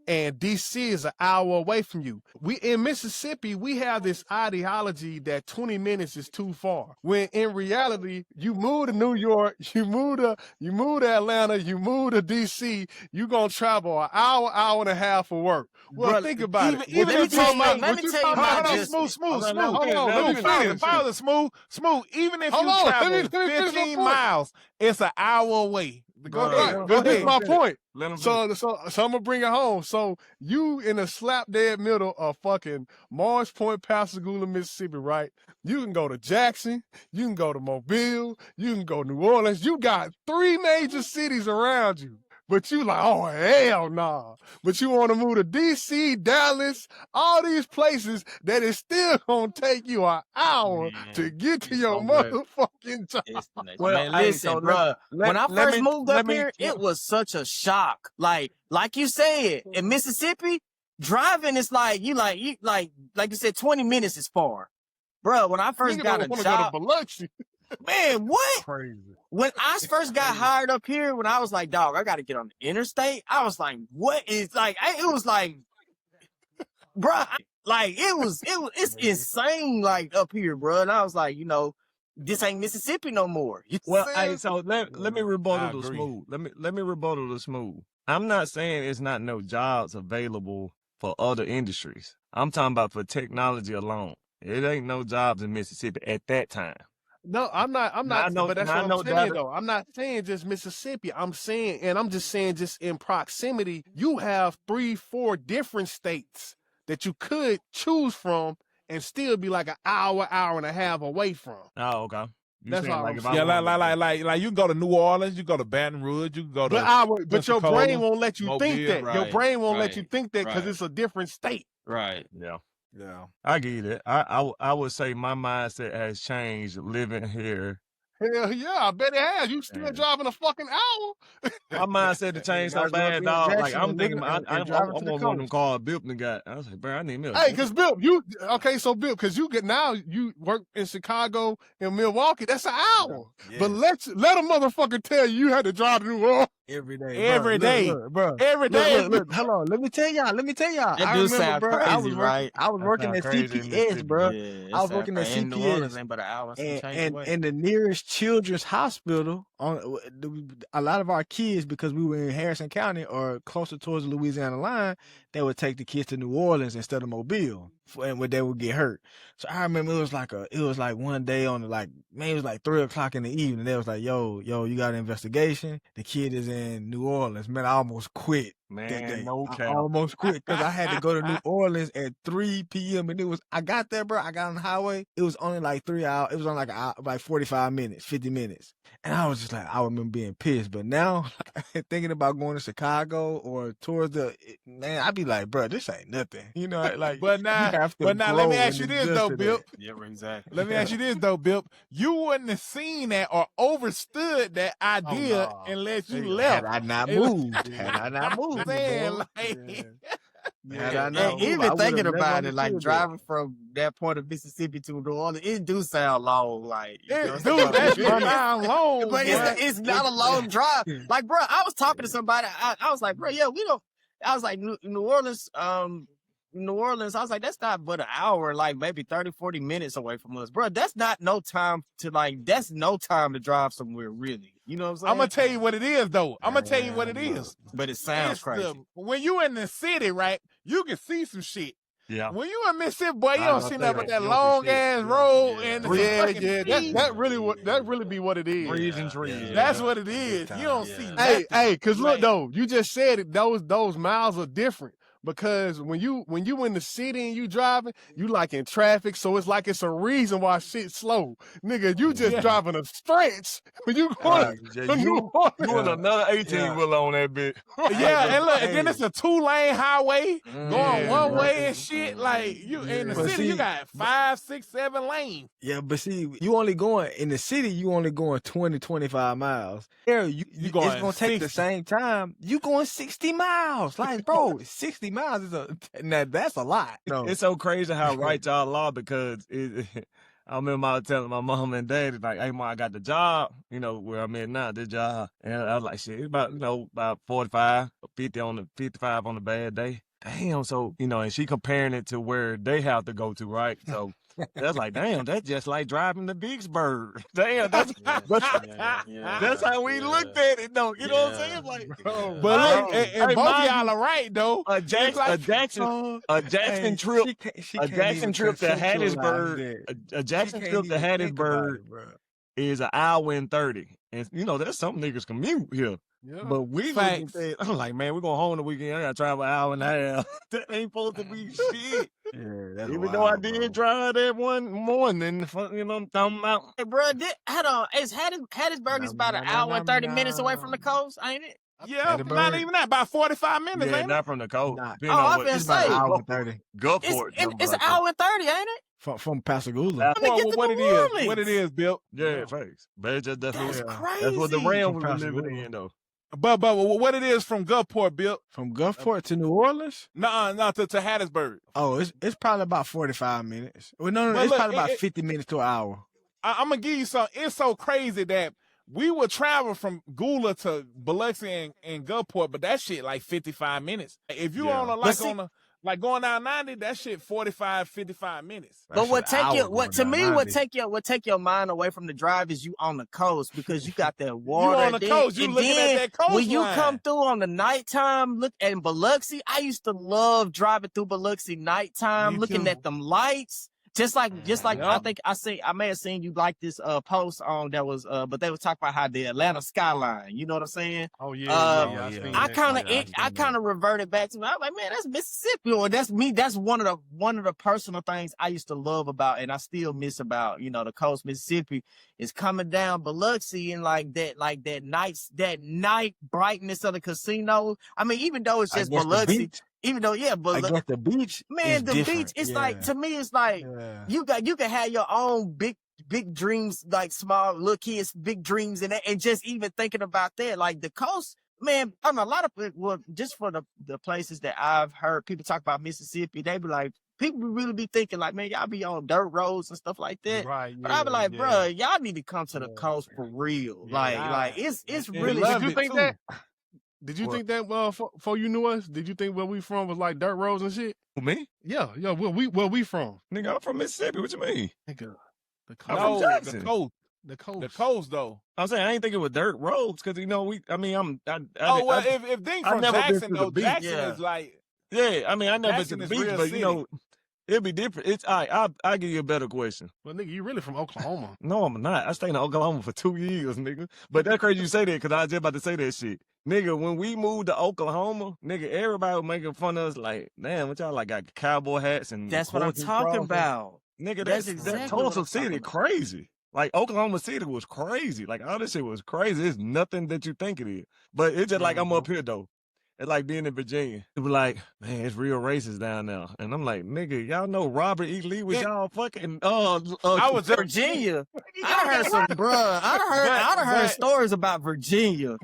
And DC is an hour away from you. We in Mississippi, we have this ideology that 20 minutes is too far. When in reality, you move to New York, you move to Atlanta, you move to DC, you gonna travel an hour and a half for work. Well, Bro, think about it. Even if you smooth. Even if you travel 15 miles, it's an hour away. Go ahead. That's my point. So I'm gonna bring it home. So you in the slap dead middle of fucking Marsh Point, Pascagoula, Mississippi, right? You can go to Jackson, you can go to Mobile, you can go to New Orleans. You got 3 major cities around you. But you like, oh, hell nah. But you want to move to D.C., Dallas, all these places that is still going to take you an hour to get to your motherfucking job. Well, man, listen, bro. When I first moved up here, it was such a shock. Like you said, in Mississippi, driving is like you said, 20 minutes is far. Bro, when I first got a job. Man, what? Crazy. When I first got hired up here, when I was like, dog, I got to get on the interstate, I was like, what is like, it was like, bro, like it's insane like up here, bro. And I was like, this ain't Mississippi no more. Well, so let me rebuttal to Smooth. Let me rebuttal to Smooth. I'm not saying it's not no jobs available for other industries. I'm talking about for technology alone. It ain't no jobs in Mississippi at that time. No, I'm not. But that's what I'm saying, though. I'm not saying just Mississippi. I'm just saying just in proximity, you have 3-4 different states that you could choose from and still be like an hour and a half away from. Oh, okay. That's all I'm saying. Yeah, like you can go to New Orleans, you go to Baton Rouge, you can go to. But your brain won't let you think that. Right, your brain won't let you think that because it's a different state. Right. Yeah, I get it. I would say my mindset has changed living here Hell yeah, I bet it has. You still driving a fucking hour. My mindset to change so bad, dog. Like I'm thinking, I want one of them cars Bip got. I was like, bro, I need me. Hey, cause Bip, so Bip, cause you work in Chicago and Milwaukee. That's an hour. Yeah. But let a motherfucker tell you had to drive to New Orleans every day. Every day. Look, hold on. Let me tell y'all. That do sound bro, crazy, right? I was working at CPS, bro. Yeah, I was working at in New Orleans, CPS, ain't but an hour. and the nearest children's hospital a lot of our kids, because we were in Harrison County or closer towards the Louisiana line, they would take the kids to New Orleans instead of Mobile, and where they would get hurt. So I remember it was like one day on it was like 3:00 in the evening. They was like, yo, you got an investigation. The kid is in New Orleans. Man, I almost quit. Man, no cap. I almost quit because I had to go to New Orleans at 3 p.m. and I got there, bro. I got on the highway. It was only like 3 hours. It was only like 45 minutes, 50 minutes. And I was just like, I remember being pissed. But now, thinking about going to Chicago or towards man, I'd be like, bro, this ain't nothing. You know, like. But now, let me ask you this, though, Bip. Yeah, exactly. Let me ask you this, though, Bip. You wouldn't have seen that or overstood that idea unless you left. Had I not moved. Saying, even thinking about it, like driving from that part of Mississippi to New Orleans, it do sound long. Like, that sound long, but it's not a long drive. Like, bro, I was talking to somebody. I was like, bro, yeah, we don't. I was like, New Orleans. I was like, that's not but an hour, like maybe 30, 40 minutes away from us. Bro, that's no time to drive somewhere, really. You know what I'm saying? I'm going to tell you what it is, though. I'm going to tell you what it is. But it sounds crazy. When you in the city, right, you can see some shit. Yeah. When you in Mississippi, boy, you don't see nothing but that long-ass road. And that really be what it is. Trees and trees. That's what it is. You don't see nothing. Hey, because look, though, you just said it. Those miles are different. Because when you in the city and you driving, you like in traffic, so it's like it's a reason why shit's slow. Nigga, you just driving a stretch. When you going you in another 18-wheeler on that bit. Yeah, and look, and then it's a 2-lane highway going one way and shit. Like you in the city, you got 5, 6, 7 lanes. Yeah, but see, you only going in the city, you only going 20, 25 miles. There, it's gonna take the same time. You going 60 miles. Like, bro, 60 miles that's a lot. No. It's so crazy how right y'all are, because I remember I was telling my mom and dad, like, hey, Mom, I got the job, where I'm in now, this job. And I was like, shit, it's about 45 or 55 on the bad day. Damn, so, and she comparing it to where they have to go to, right? So that's like, damn, that's just like driving to Vicksburg. Damn, that's how we looked at it, though. You know what I'm saying? Like, but look, and both of y'all are right, though. A Jackson trip to Hattiesburg. A Jackson trip to Hattiesburg is an hour and 30. And, there's some niggas commute here. Yeah. But we I'm like, man, we're going home the weekend. I got to travel an hour and a half. That ain't supposed to be shit. Even though I did drive that one morning, you know what I'm talking about? Hey, bro, hold on. Hattiesburg is about an hour and 30 minutes away from the coast, ain't it? Yeah, not even that. About 45 minutes, ain't it? Not from the coast. I'm finna say. About an hour and 30. Gulfport. It's an hour and 30, ain't it? From Pascagoula. What it is, Bill. Yeah, thanks. But it's that's crazy. That's what the realm we were living in, though. But what it is from Gulfport, Bill? From Gulfport to New Orleans? No, to Hattiesburg. Oh, it's probably about 45 minutes. Well, no, it's probably about 50 minutes to an hour. I'm going to give you something. It's so crazy that we would travel from Gula to Biloxi and Gulfport, but that shit like 55 minutes. If you going down 90, that shit 45, 55 minutes. But what take your mind away from the drive is you on the coast, because you got that water. You on the coast, you looking at that coastline. When you come through on the nighttime, look at Biloxi. I used to love driving through Biloxi nighttime, looking at them lights. Just like I think I may have seen you like this post on that was but they were talking about how the Atlanta skyline, you know what I'm saying? Oh yeah. I kind of reverted back to, I was like, man, that's Mississippi, or that's me. That's one of the personal things I used to love about, and I still miss about, the coast Mississippi, is coming down Biloxi and like that night brightness of the casino. I mean, even though it's just Biloxi. Even though, but I guess the beach, man, the different. Beach, it's like, to me, it's like you can have your own big big dreams, like small little kids, big dreams, and just even thinking about that, like the coast, man. A lot of just for the places that I've heard people talk about Mississippi, they be like, people really be thinking like, man, y'all be on dirt roads and stuff like that. Right. But I be like, bro, y'all need to come to the coast for real. Like it's really. Did you think that? Did you think that before you knew us? Did you think where we from was like dirt roads and shit? For me? Yeah. Where we from? Nigga, I'm from Mississippi. What you mean? Nigga, the coast. The coast, though. I'm saying I ain't thinking with dirt roads because if Dean from Jackson, though, Jackson is like. Yeah, I never been to the beach, but city. It'd be different. It's I'll give you a better question. Well, nigga, you really from Oklahoma? No, I'm not. I stayed in Oklahoma for 2 years, nigga. But that's crazy you say that because I was just about to say that shit. Nigga, when we moved to Oklahoma, nigga, everybody was making fun of us like, damn, what y'all like got cowboy hats and that's what I'm talking about. Nigga, that's exactly Tulsa City crazy. Like Oklahoma City was crazy. Like all this shit was crazy. It's nothing that you think it is. But it's just like I'm up here though. It's like being in Virginia. It was like, man, it's real racist down there. And I'm like, nigga, y'all know Robert E. Lee was y'all fucking I was in Virginia. I heard some I heard stories about Virginia.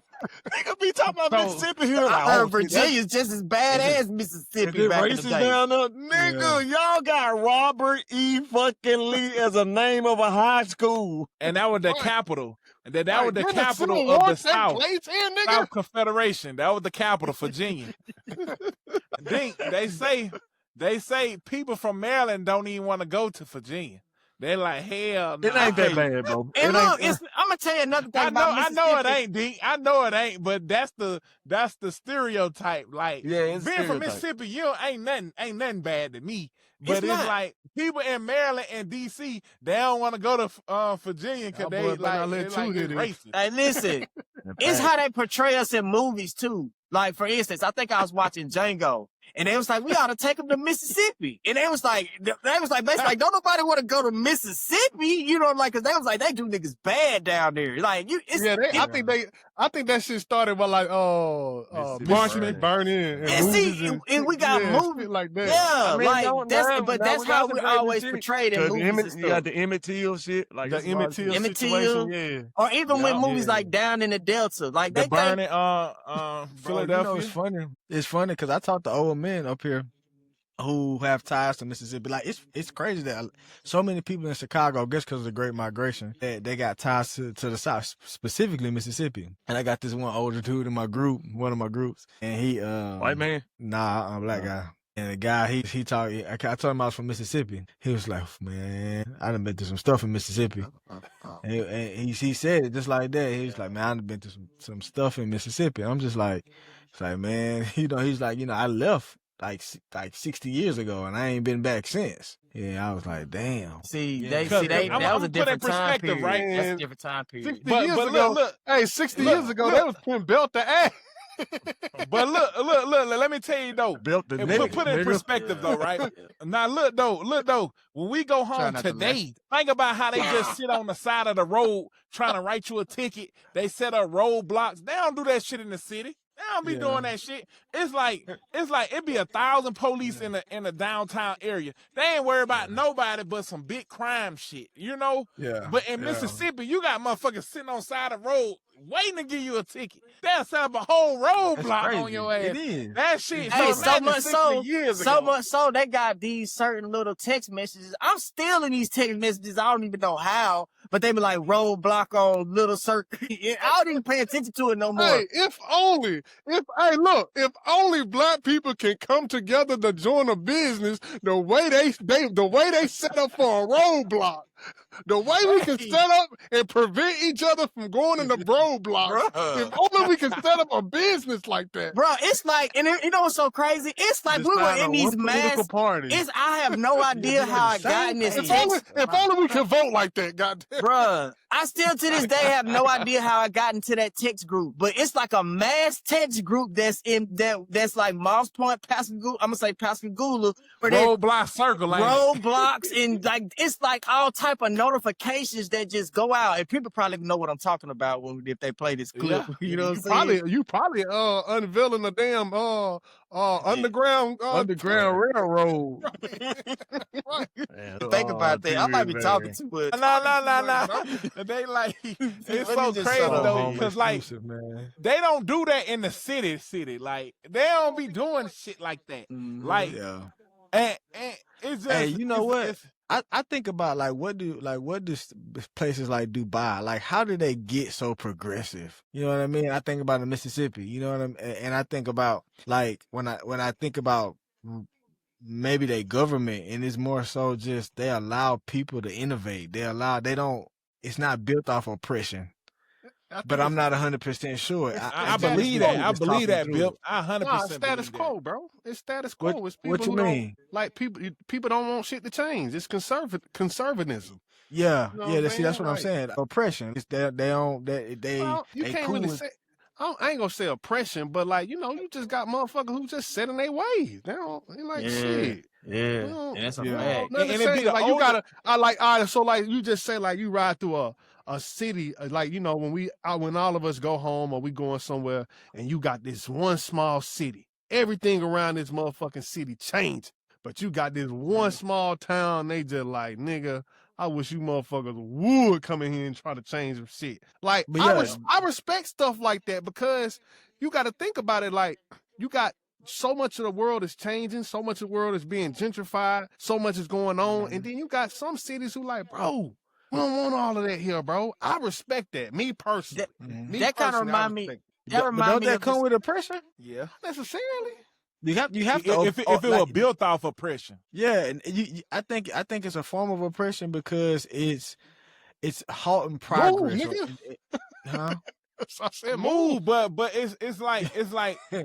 Nigga be talking about Mississippi here. I heard Virginia's just as bad as Mississippi back in the day. Down there? Nigga, y'all got Robert E. fucking Lee as a name of a high school. And that was the capital. And that was the capital of the South. South Confederation. That was the capital, Virginia. They say people from Maryland don't even want to go to Virginia. They're like, hell no. It ain't that bad, bro. And look, I'm gonna tell you another thing about Mississippi. I know it ain't, D. I know it ain't, but that's the stereotype. Like, being from Mississippi, ain't nothing bad to me. But it's like people in Maryland and DC, they don't want to go to Virginia because they racist. Hey, listen, it's how they portray us in movies too. Like, for instance, I think I was watching Django, and they was like, we ought to take them to Mississippi. And they was like, basically, like, don't nobody want to go to Mississippi, you know, like, because they was like, they do niggas bad down there. Like, I think that shit started with like, Mississippi burning, and we got movies like that. Yeah, that's how we always portrayed in movies and stuff. You got the Emmett Till shit, like the Emmett Till situation, yeah. Or even with movies like Down in the Delta, like the burning, Philadelphia. You know, it's funny because I talk to old men up here who have ties to Mississippi. Like it's crazy that so many people in Chicago, I guess because of the Great Migration, they got ties to the South, specifically Mississippi. And I got this one older dude in my group, one of my groups, and he white man? Nah, I'm a black guy. And the guy, he talked, I told him I was from Mississippi. He was like, man, I done been through some stuff in Mississippi. And he said it just like that. He was like, man, I done been through some stuff in Mississippi. I'm just like, it's like, man, he's like, I left like 60 years ago and I ain't been back since. Yeah, I was like, damn. That was a different time period. Right? That's a different time period. 60 years ago, 60 years ago, they was putting belt to ass. But look, let me tell you though. Put it in perspective though, right? Now look though, when we go home today, think about how they just sit on the side of the road trying to write you a ticket. They set up roadblocks. They don't do that shit in the city. They don't be doing that shit. It's like it be 1,000 police in the downtown area. They ain't worried about nobody but some big crime shit, you know? Yeah. But in Mississippi, you got motherfuckers sitting on the side of the road waiting to give you a ticket. They'll set up a whole roadblock on your ass. It is. That shit. Hey, so much so they got these certain little text messages. I'm still in these text messages. I don't even know how, but they be like roadblock on little circle. I don't even pay attention to it no more. Hey, if only black people can come together to join a business the way they set up for a roadblock. The way we can set up and prevent each other from going in the roadblocks. If only we can set up a business like that. Bro, it's like, and you know what's so crazy? It's like we were in these mass parties. I have no idea how I got in this text. If only we could vote like that, goddamn. Bruh, I still to this day have no idea how I got into that text group. But it's like a mass text group that's like Moss Point, Pascagoula. I'm gonna say Pascagoula. Roadblock circle. Roadblocks and like it's like all type of notifications that just go out, and people probably know what I'm talking about if they play this clip. Yeah. You know what I'm saying? You probably unveiling a damn underground railroad. Right. Man, think about that. I might be talking too much. No. They like it's so crazy though, because like man. they don't do that in the city. Like they don't be doing shit like that. Like and it's just hey, you know what? I think about like what do places like Dubai, like how do they get so progressive? You know what I mean? I think about the Mississippi, you know what I mean? And I think about like when I think about maybe they government, and it's more so just they allow people to innovate. It's not built off oppression. But I'm not 100% sure. I believe that. I believe that, Bill. I 100%. Status quo, bro. It's status quo. It's people what you mean? Like people don't want shit to change. It's conservatism. Yeah, you know see, that's what I'm saying. Oppression. It's they can't really say. I ain't gonna say oppression, but like you just got motherfuckers who just set in their ways. They like shit. Yeah, that's a fact. And it be like you gotta. All right. So like you just say like you ride through a city, like when all of us go home or we going somewhere, and you got this one small city. Everything around this motherfucking city changed, but you got this one small town. They just like nigga. I wish you motherfuckers would come in here and try to change some shit. Like, I respect stuff like that because you got to think about it. Like, you got so much of the world is changing, so much of the world is being gentrified, so much is going on, and then you got some cities who like, bro, we don't want all of that here, bro. I respect that. Me personally. That kind of remind me. Don't that come with oppression? Yeah, necessarily. You have to if it was built off oppression. Yeah, and I think it's a form of oppression because it's halting progress. Huh? I said move, but it's like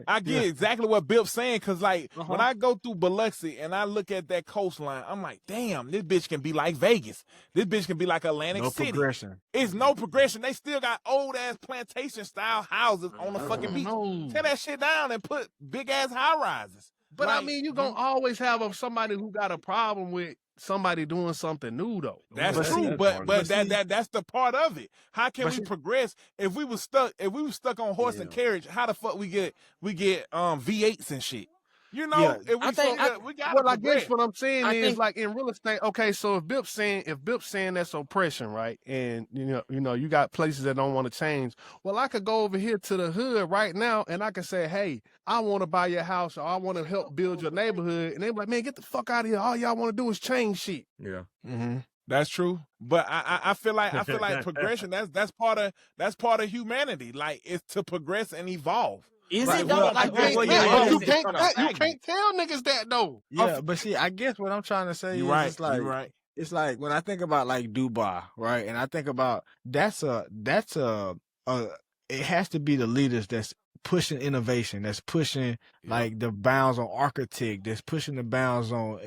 I get exactly what Bip's saying because like when I go through Biloxi and I look at that coastline, I'm like, damn, this bitch can be like Vegas. This bitch can be like Atlantic City. Progression. It's no progression. They still got old ass plantation style houses on the fucking beach. Tear that shit down and put big ass high rises. But like, I mean, you gonna always have somebody who got a problem with somebody doing something new though. That's true, but that's the part of it. How can we progress if we was stuck on horse and carriage? How the fuck we get V8s and shit? You know, if we got. Well, I guess what I'm saying is like in real estate. Okay, so if Bip's saying that's oppression, right? And you got places that don't want to change. Well, I could go over here to the hood right now, and I could say, hey, I want to buy your house, or I want to help build your neighborhood, and they be like, man, get the fuck out of here. All y'all want to do is change shit. Yeah. Mm-hmm. That's true, but I feel like progression. That's part of humanity. Like it's to progress and evolve. Is it though? You can't tell niggas that though. Yeah, but see, I guess what I'm trying to say is it's like when I think about like Dubai, right? And I think about that's a it has to be the leaders that's pushing innovation, that's pushing like the bounds on architect, that's pushing the bounds on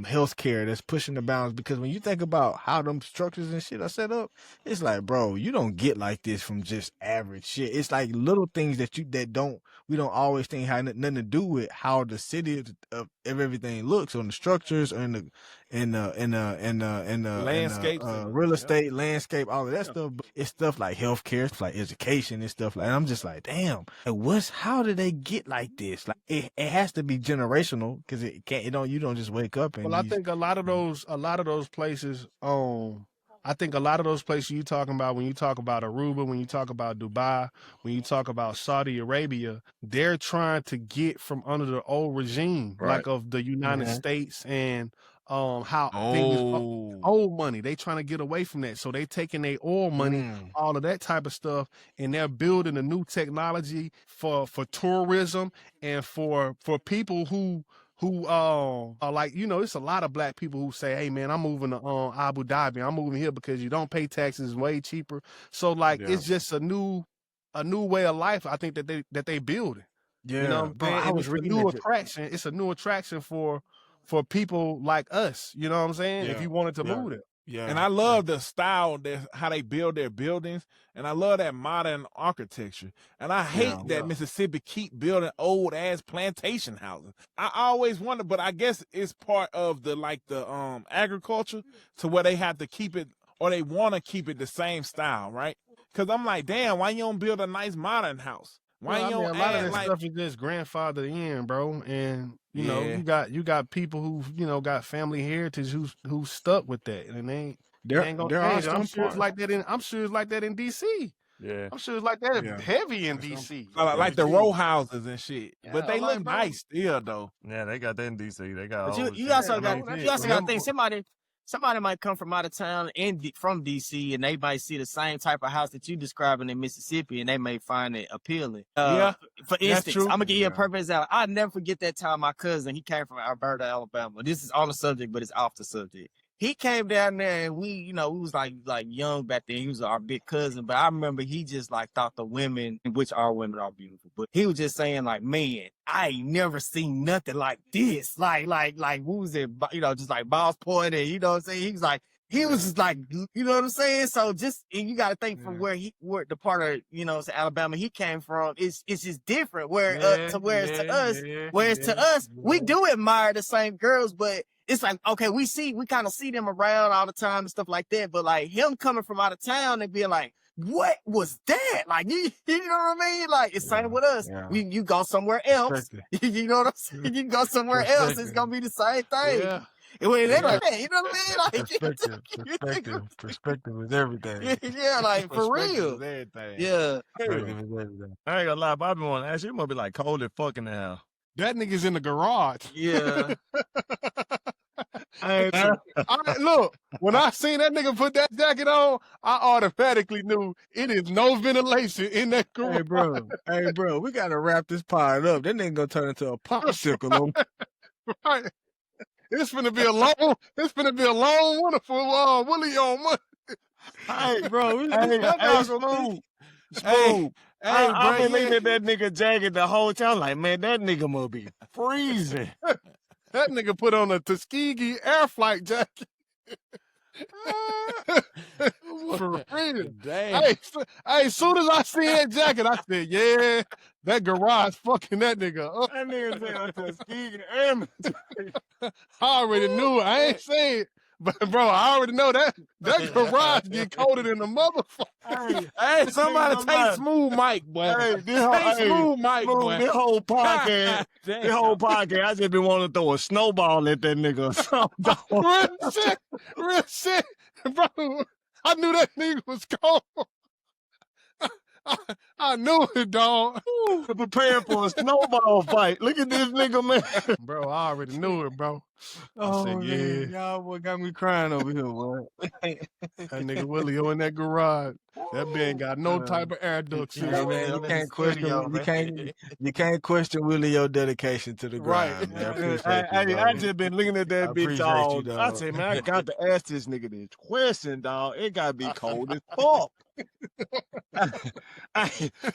healthcare, that's pushing the bounds, because when you think about how them structures and shit are set up, it's like, bro, you don't get like this from just average shit. It's like little things that we don't always think have nothing to do with how the city of everything looks on the structures or in the landscapes, real estate, landscape, all of that stuff. But it's stuff like healthcare, it's like education and stuff like. And I'm just like, damn, how did they get like this? Like it has to be generational because you don't just wake up and. Well, I think a lot of those places. I think a lot of those places you talking about, when you talk about Aruba, when you talk about Dubai, when you talk about Saudi Arabia, they're trying to get from under the old regime, like of the United States and how things old money. They trying to get away from that. So they taking their oil money, all of that type of stuff, and they're building a new technology for tourism and for people who are like, it's a lot of black people who say, hey man, I'm moving to Abu Dhabi. I'm moving here because you don't pay taxes, way cheaper. So like it's just a new way of life, I think that they building. Yeah. It's a new attraction. It's a new attraction for people like us. You know what I'm saying? If you wanted to move there. Yeah, and I love the style how they build their buildings, and I love that modern architecture. And I hate that Mississippi keep building old ass plantation houses. I always wonder, but I guess it's part of the agriculture to where they have to keep it, or they want to keep it the same style, right? Because I'm like, damn, why you don't build a nice modern house? Why Well, you I mean, don't a lot of add that like? stuff is just grandfathered in, bro. And you know, Yeah. you got people who got family heritage who's stuck with that, and they ain't gonna There are change it. I'm some sure it's parts. like that in DC. Yeah. I'm sure it's like that Yeah. heavy in For some- DC. Like the row houses and shit. But they like, look bro. nice still though. Yeah, they got that in DC. They got But all the you shit. also I got mean, you also got to think remember- somebody might come from out of town from DC and they might see the same type of house that you describing in Mississippi and they may find it appealing. Yeah, For instance, true. I'm gonna give you a perfect example. I'll never forget that time my cousin, he came from Alberta, Alabama. This is on the subject, but it's off the subject. He came down there and we was like young back then. He was our big cousin, but I remember he just like thought the women, which our women are beautiful, but he was just saying like, man, I ain't never seen nothing like this. Like what was it? Just like Boss Point, and you know what I'm saying? He was just like, you know what I'm saying? So just, and you got to think from where the part of, Alabama he came from, it's just different. Whereas to us, we do admire the same girls, but it's like, okay, we kind of see them around all the time and stuff like that. But like him coming from out of town and being like, what was that? Like, you know what I mean? Like, it's same with us. Yeah. You go somewhere else. You know what I'm saying? You go somewhere else, it's going to be the same thing. Yeah. When they like that, you know what I mean? Like, Perspective is everything. yeah, like for real. Everything. Yeah. Perspective is everything. I ain't gonna lie, but I been wanting to ask you, it must be like cold as fucking now. That nigga's in the garage. Yeah. Look, when I seen that nigga put that jacket on, I automatically knew it is no ventilation in that garage. Hey, bro, we gotta wrap this pod up. That nigga gonna turn into a popsicle. Right. It's finna be a long, wonderful Willie on Monday. Hey, bro, Smooth. I've been bro, looking at that nigga jacket the whole time. Like, man, that nigga must be freezing. that nigga put on a Tuskegee air flight jacket. For real. Damn. Hey, as soon as I see that jacket, I said, yeah, that garage fucking that nigga up. That nigga said a Tuskegee Airman. I already knew it. I ain't saying it. But bro, I already know that garage get colder than the motherfucker. Hey, somebody take Smooth Mike, boy. Hey, Smooth Mike, boy. This whole podcast, I just been wanting to throw a snowball at that nigga or something. Real shit, bro. I knew that nigga was cold. I knew it, dog. Preparing for a snowball fight. Look at this nigga, man. Bro, I already knew it, bro. I said, yeah. Y'all boy got me crying over here, boy. That nigga Willie in that garage. That man got no type of air ducts. Yeah, man, you can't question Willie your dedication to the grind. Right. Man. I appreciate you, I just been looking at that bitch, appreciate dog. you, dog. I said, man, I got to ask this nigga this question, dog. It gotta be cold as fuck.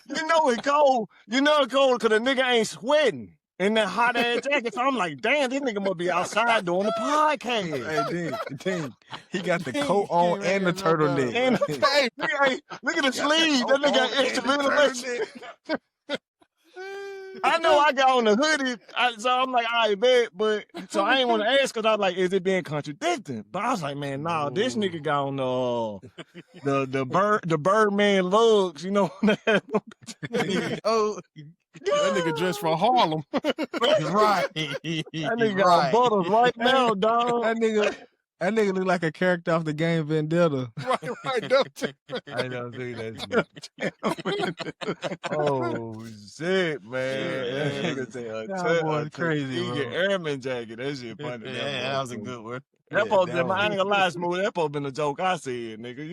You know it's cold. You know it's cold because the nigga ain't sweating in that hot ass jacket. So I'm like, damn, this nigga must be outside doing the podcast. Hey, Dean, he got the coat on and the turtleneck. And hey, look at the sleeve. That nigga got extra ventilation. I know I got on the hoodie, so I'm like, all right, bet, but so I ain't want to ask because I was like, is it being contradicting? But I was like, man, nah, this nigga got on the Birdman lugs, you know? Oh, That nigga dressed for Harlem. right. That nigga got butters right now, dog. That nigga look like a character off the game Vendetta. right. Don't you? I don't see that. Oh shit, man! That nigga say Y'all boys crazy, Tuskegee bro. Airman jacket. That shit funny. Yeah, that was a good one. That supposed to that be, I was- ain't gonna lie, Smooth. That supposed to been a joke I said, nigga.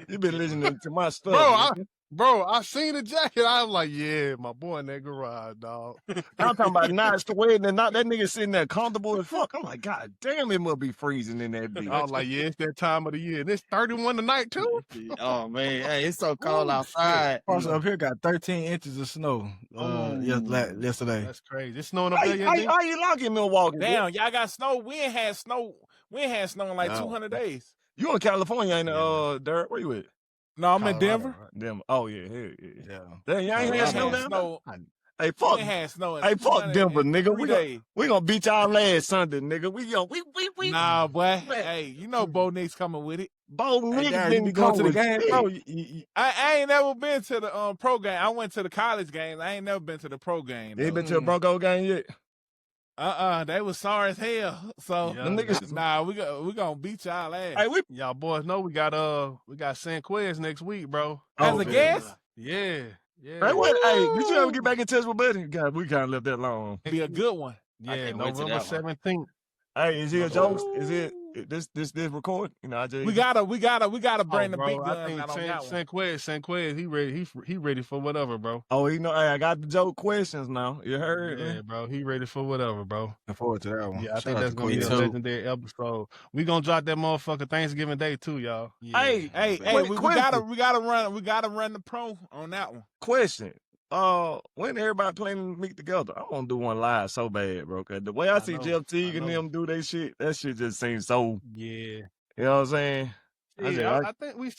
You been listening to my stuff. Bro, I seen the jacket. I was like, yeah, my boy in that garage, dog. I'm talking about not sweating and not that nigga sitting there comfortable as fuck. I'm like, God damn, it must be freezing in that bitch. I was like, yeah, it's that time of the year. And it's 31 tonight, too. Oh man, hey, it's so cold outside. Also, up here got 13 inches of snow yesterday. That's crazy. It's snowing up there yet, How you like in Milwaukee? Damn, y'all got snow. We ain't had snow. We ain't had snow in like No. 200 days. You in California, ain't Derek? Where you at? No, I'm in Colorado, Denver. right? Denver. Oh yeah. Yeah. Damn, y'all ain't We had ain't snow had down there? snow. Hey, We fuck. ain't had snow. in Hey, fuck 203 Denver, nigga. days. We gonna beat y'all last Sunday, nigga. We Nah, boy. Hey, you know Bo Nick's coming with it. Both niggas Darren, you didn't be going come to the with game, shit. bro. I ain't never been to the pro game. I went to the college games. I ain't never been to the pro game. You ain't been to a Bronco game yet? They was sorry as hell. So Yeah, them niggas, nah, we gonna beat y'all ass. hey, y'all boys know we got Sanquez next week, bro. As a guest, Yeah. hey, did you ever get back in touch with Buddy? God, we kind of left that alone. be a good one. Yeah, can't wait to November that one. 17th. Hey, is he a joke? Is it this record? You know, I just We gotta bring the bro, big I guns think out on that one. Sanquez, he ready for whatever, bro. Oh, you know, hey, I got the joke questions now. You heard? Yeah, bro, he ready for whatever, bro. Looking forward to that one. Yeah, I Shout think out that's to gonna be a Queen. legendary episode. We gonna drop that motherfucker Thanksgiving Day too, y'all. Yeah. Hey, we gotta run the pro on that one. Question. When everybody playing Meet Together, I want to do one live so bad, bro. Cause the way I see know, Jeff I Teague and know. them do their shit, that shit just seems so. Yeah. You know what I'm saying? I think we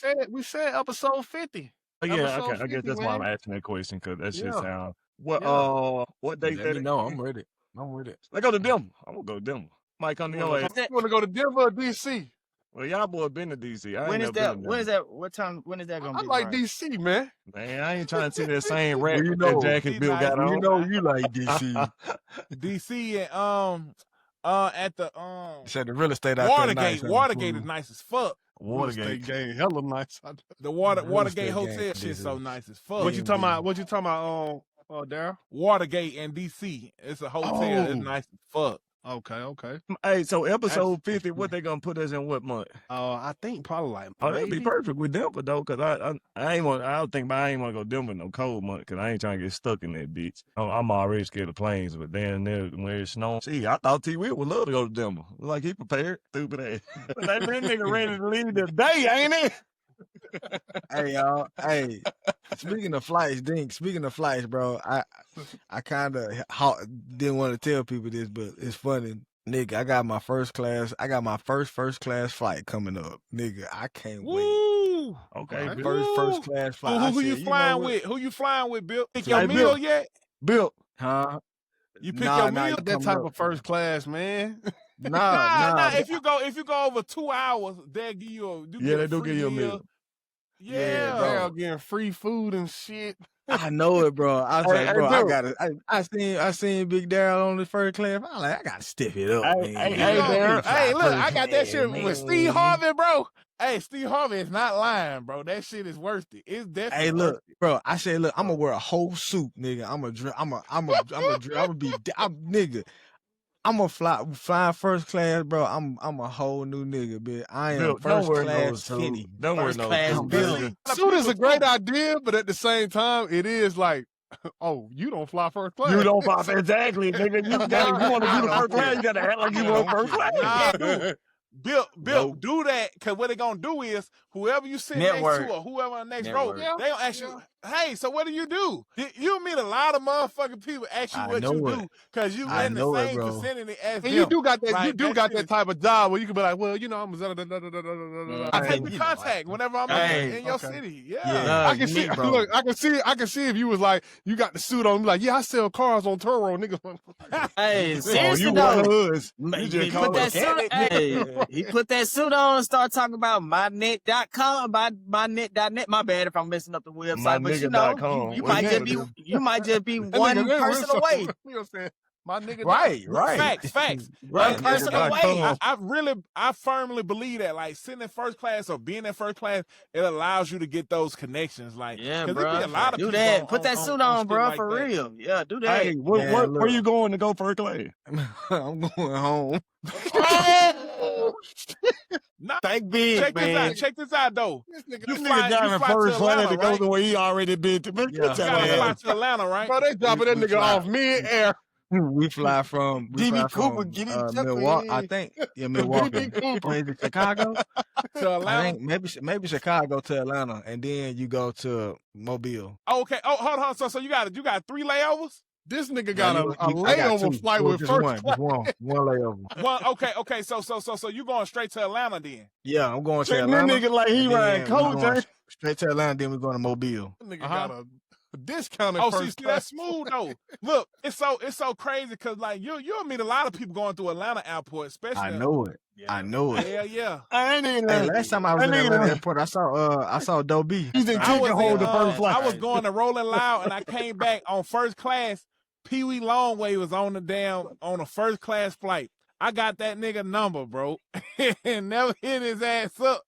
said episode 50. Yeah, episode okay. I guess 50, that's why I'm man. asking that question, cause that shit Yeah. sound. Yeah. What date Let that? me know. I'm with it. Let's go to Denver. I'm gonna go to Denver. Mike on the way. You wanna go to Denver or DC? Well, y'all boy been to DC. I When ain't is never that? been to When is Denver. that? What time? When is that gonna I be? like Brian? DC, man. Man, I ain't trying to see that same rat Well, you with know, that jacket Bill got on. You know you like DC. DC and at the Said the real estate out there Watergate. nice, huh? Watergate is nice as fuck. Watergate. Game hella nice. The Real Watergate estate Hotel game shit's for so DC. nice as fuck. What you talking about? Daryl? Watergate and DC. It's a hotel. Oh. It's nice as fuck. Okay. Hey, so episode 50, what they gonna put us in what month? I think probably like Oh, that'd be maybe. perfect with Denver though, cause I ain't want. I don't think I ain't want to go Denver no cold month, cause I ain't trying to get stuck in that bitch. I'm already scared of planes, but then there when it's snowing. See, I thought T. Will would love to go to Denver. Like he prepared, stupid ass. But that nigga ready to leave today, ain't it? Hey y'all. Hey, speaking of flights, bro. I kind of didn't want to tell people this, but it's funny. Nigga, I got my first class class flight coming up. Nigga, I can't wait. Woo! Okay, Okay. First class flight. Who I you said, flying know what? with? Who you flying with, Bill? Pick Hey, your meal Bill. yet? Bill. Huh? You pick Nah, your nah, meal? That coming type up. of first class, man. Nah. If you go over 2 hours, they'll give you They do give you a meal. Yeah, Daryl getting free food and shit. I know it, bro. I was Hey, like, bro, Bill. I seen Big Daryl on the first class. I'm like, I gotta step it up, man. Hey, Daryl. Fly Hey, look, first I got that class, shit man. with Steve Harvey, bro. Hey, Steve Harvey is not lying, bro. That shit is worth it. It's definitely Hey, look, worth it. bro. I said, look, I'm gonna wear a whole suit, nigga. Nigga. I'm gonna fly first class, bro. I'm a whole new nigga, bitch. I am Bill, don't first wear no class suit. Fitty. Don't wear First no class suit. Billy. Suit is a great idea, but at the same time, it is like, oh, you don't fly first class. You don't pop exactly, nigga. You want to do the first class, you gotta act like you want first class. Nah, dude. Bill, Nope. do that, because what they're going to do is whoever you sit Network. next to or whoever on the next Network. row, they going to ask you, hey, so what do? You meet a lot of motherfucking people ask you I what know you it. do, because you I in the know it, same bro. vicinity as And them. you do got that. Right, You do that got shit that is- type of job where you can be like, well, I'm. I Hey, take the you know, contact whenever I'm Hey. in your Okay. city. Yeah. I can see. bro. Look, I can see if you was like, you got the suit on. Be like, yeah, I sell cars on Turo, nigga. Hey, Oh, seriously you one of though. us. You just He call put that us. suit. Hey, he put that suit on and start talking about mynet.com, mynet.net. My bad if I'm messing up the website, but you know, mynigga.com. you What might is just it? be That one nigga, that person real away. simple. You know what I'm saying? My nigga. Right. Facts. One Right, person nigga, away. I firmly believe that, like, sitting in first class or being in first class, it allows you to get those connections, like, Yeah, because there be a bro. lot of Do people that. on- Put that on- suit on on, shit bro, like for that. real. Yeah, do that. Hey, Man, where look. you going to go first class? I'm going home. Nah, Think big, check man. this out, though. This You nigga, fly to Atlanta, right? where he already been to. Yeah. You gotta fly to Atlanta, right? bro, they dropping that We nigga fly. off mid-air. We fly from Milwaukee. I think Milwaukee. DB Cooper. Maybe Chicago. To I Atlanta. think maybe Chicago to Atlanta, and then you go to Mobile. Okay. Oh, hold on. So you got 3 layovers? This nigga got Now, a I got layover two. flight Well, with just first one, class. just one layover. One. Okay. So you going straight to Atlanta then? Yeah, I'm going to Treating that Atlanta. nigga like he and riding then we coach, going straight to Atlanta. Then we're going to Mobile. This nigga got a discounted. Oh, first see, class. that's smooth though. Look, it's so crazy because like you'll meet a lot of people going through Atlanta airport, especially. I know it. Yeah. I know it. Hell yeah. I ain't even. Hey, last time I was in Atlanta airport, I saw Doe B. You think I he can hold the first flight? I was going to Rolling Loud and I came back on first class. Pee Wee Longway was on a first class flight. I got that nigga number, bro, and never hit his ass up.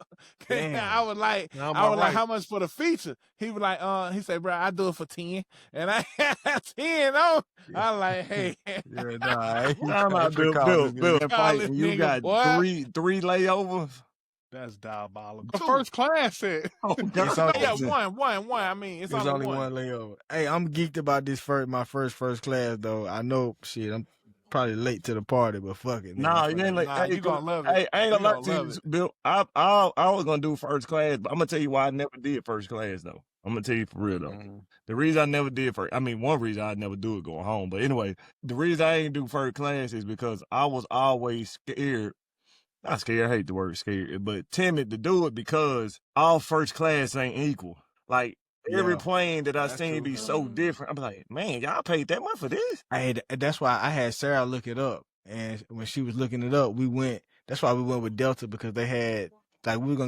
I was like, how much for the feature? He was like, he said, bro, I do it for 10, and I had 10 on. I was like, hey, I'm not Bill. You got three layovers. That's diabolical. The first class said. Oh, one. I mean, it's only one layover. Hey, I'm geeked about this my first class though. I know, shit, I'm probably late to the party, but fuck it. Nah, you ain't late. You gonna love it. Hey, I ain't gonna lie to you, Bill. I was gonna do first class, but I'm gonna tell you why I never did first class though. I'm gonna tell you for real though. Mm-hmm. The reason I never did one reason I never do it going home. But anyway, the reason I ain't do first class is because I was always scared. Not scared, I hate the word scared, but timid to do it because all first class ain't equal. Like, every plane that I seen be so different. I'm like, man, y'all paid that much for this? Hey, that's why I had Sarah look it up. And when she was looking it up, that's why we went with Delta, because they had, like, we were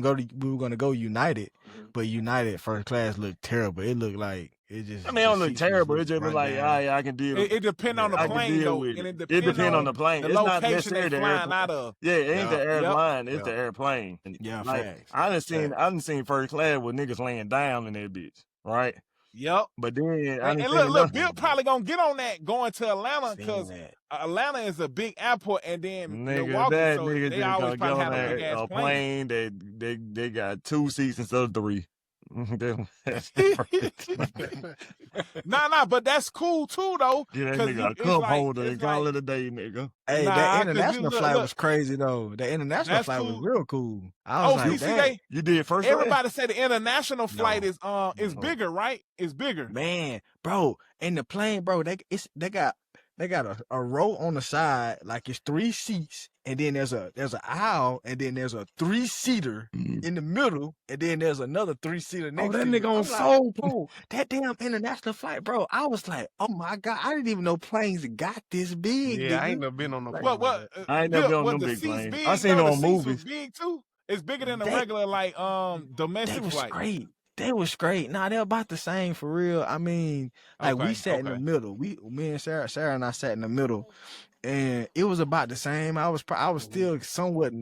gonna go United, but United first class looked terrible. It looked like it don't look terrible. It just look like, I can deal with it. It depends on the plane, though. And it depends on the plane. The it's location not necessarily they're flying out of. Yeah, it ain't the airline. It's the airplane. Yeah, like, facts. I done seen first class with niggas laying down in that bitch, right? Yep. But then, and look, Bill probably gonna get on that going to Atlanta, because Atlanta is a big airport, and then Milwaukee, so they always probably have a big ass plane. They got 2 seats instead of 3. Nah, but that's cool too, though. Yeah, that nigga a cup holder and call it a day, nigga. Hey, that international flight was crazy though. The international flight was real cool. I was like, you did first. Everybody said the international flight is bigger, right? It's bigger, man, bro. In the plane, bro, they got a row on the side, like it's 3 seats, and then there's an aisle, and then there's a 3-seater in the middle, and then there's another 3-seater next to that you. nigga on Soul. Bro, that damn international flight, bro. I was like, oh my God, I didn't even know planes got this big. Yeah, I ain't never been on no plane. I ain't never been on no big plane. I seen it on movies. Big too. It's bigger than a regular domestic flight. Great. They was great. Nah, they're about the same for real. I mean, like we sat in the middle. Me and Sarah and I sat in the middle, and it was about the same. I was still somewhat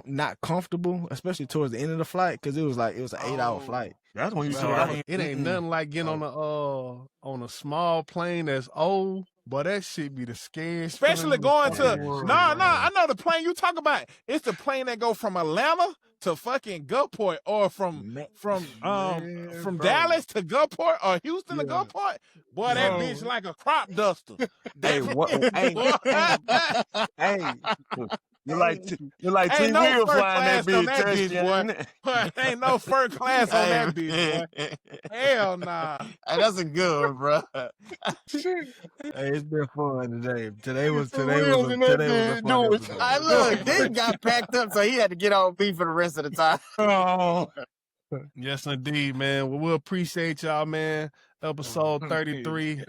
not comfortable, especially towards the end of the flight, because it was an 8-hour flight. That's when you saw it. Ain't nothing like getting on a small plane that's old. But that shit be the scariest. Especially going to I know the plane you talk about. It's the plane that go from Atlanta to fucking Gulfport, or from Dallas to Gulfport, or Houston to Gulfport. Boy, that bitch like a crop duster. Hey, hey. You're like T Will flying that bitch, boy. Ain't no first class on that bitch, boy. Hell nah. Hey, that's a good one, bro. Hey, it's been fun today. Today was a fun episode. I look, this got packed up, so he had to get on me for the rest of the time. Oh. Yes, indeed, man. Well, we appreciate y'all, man. Episode 33.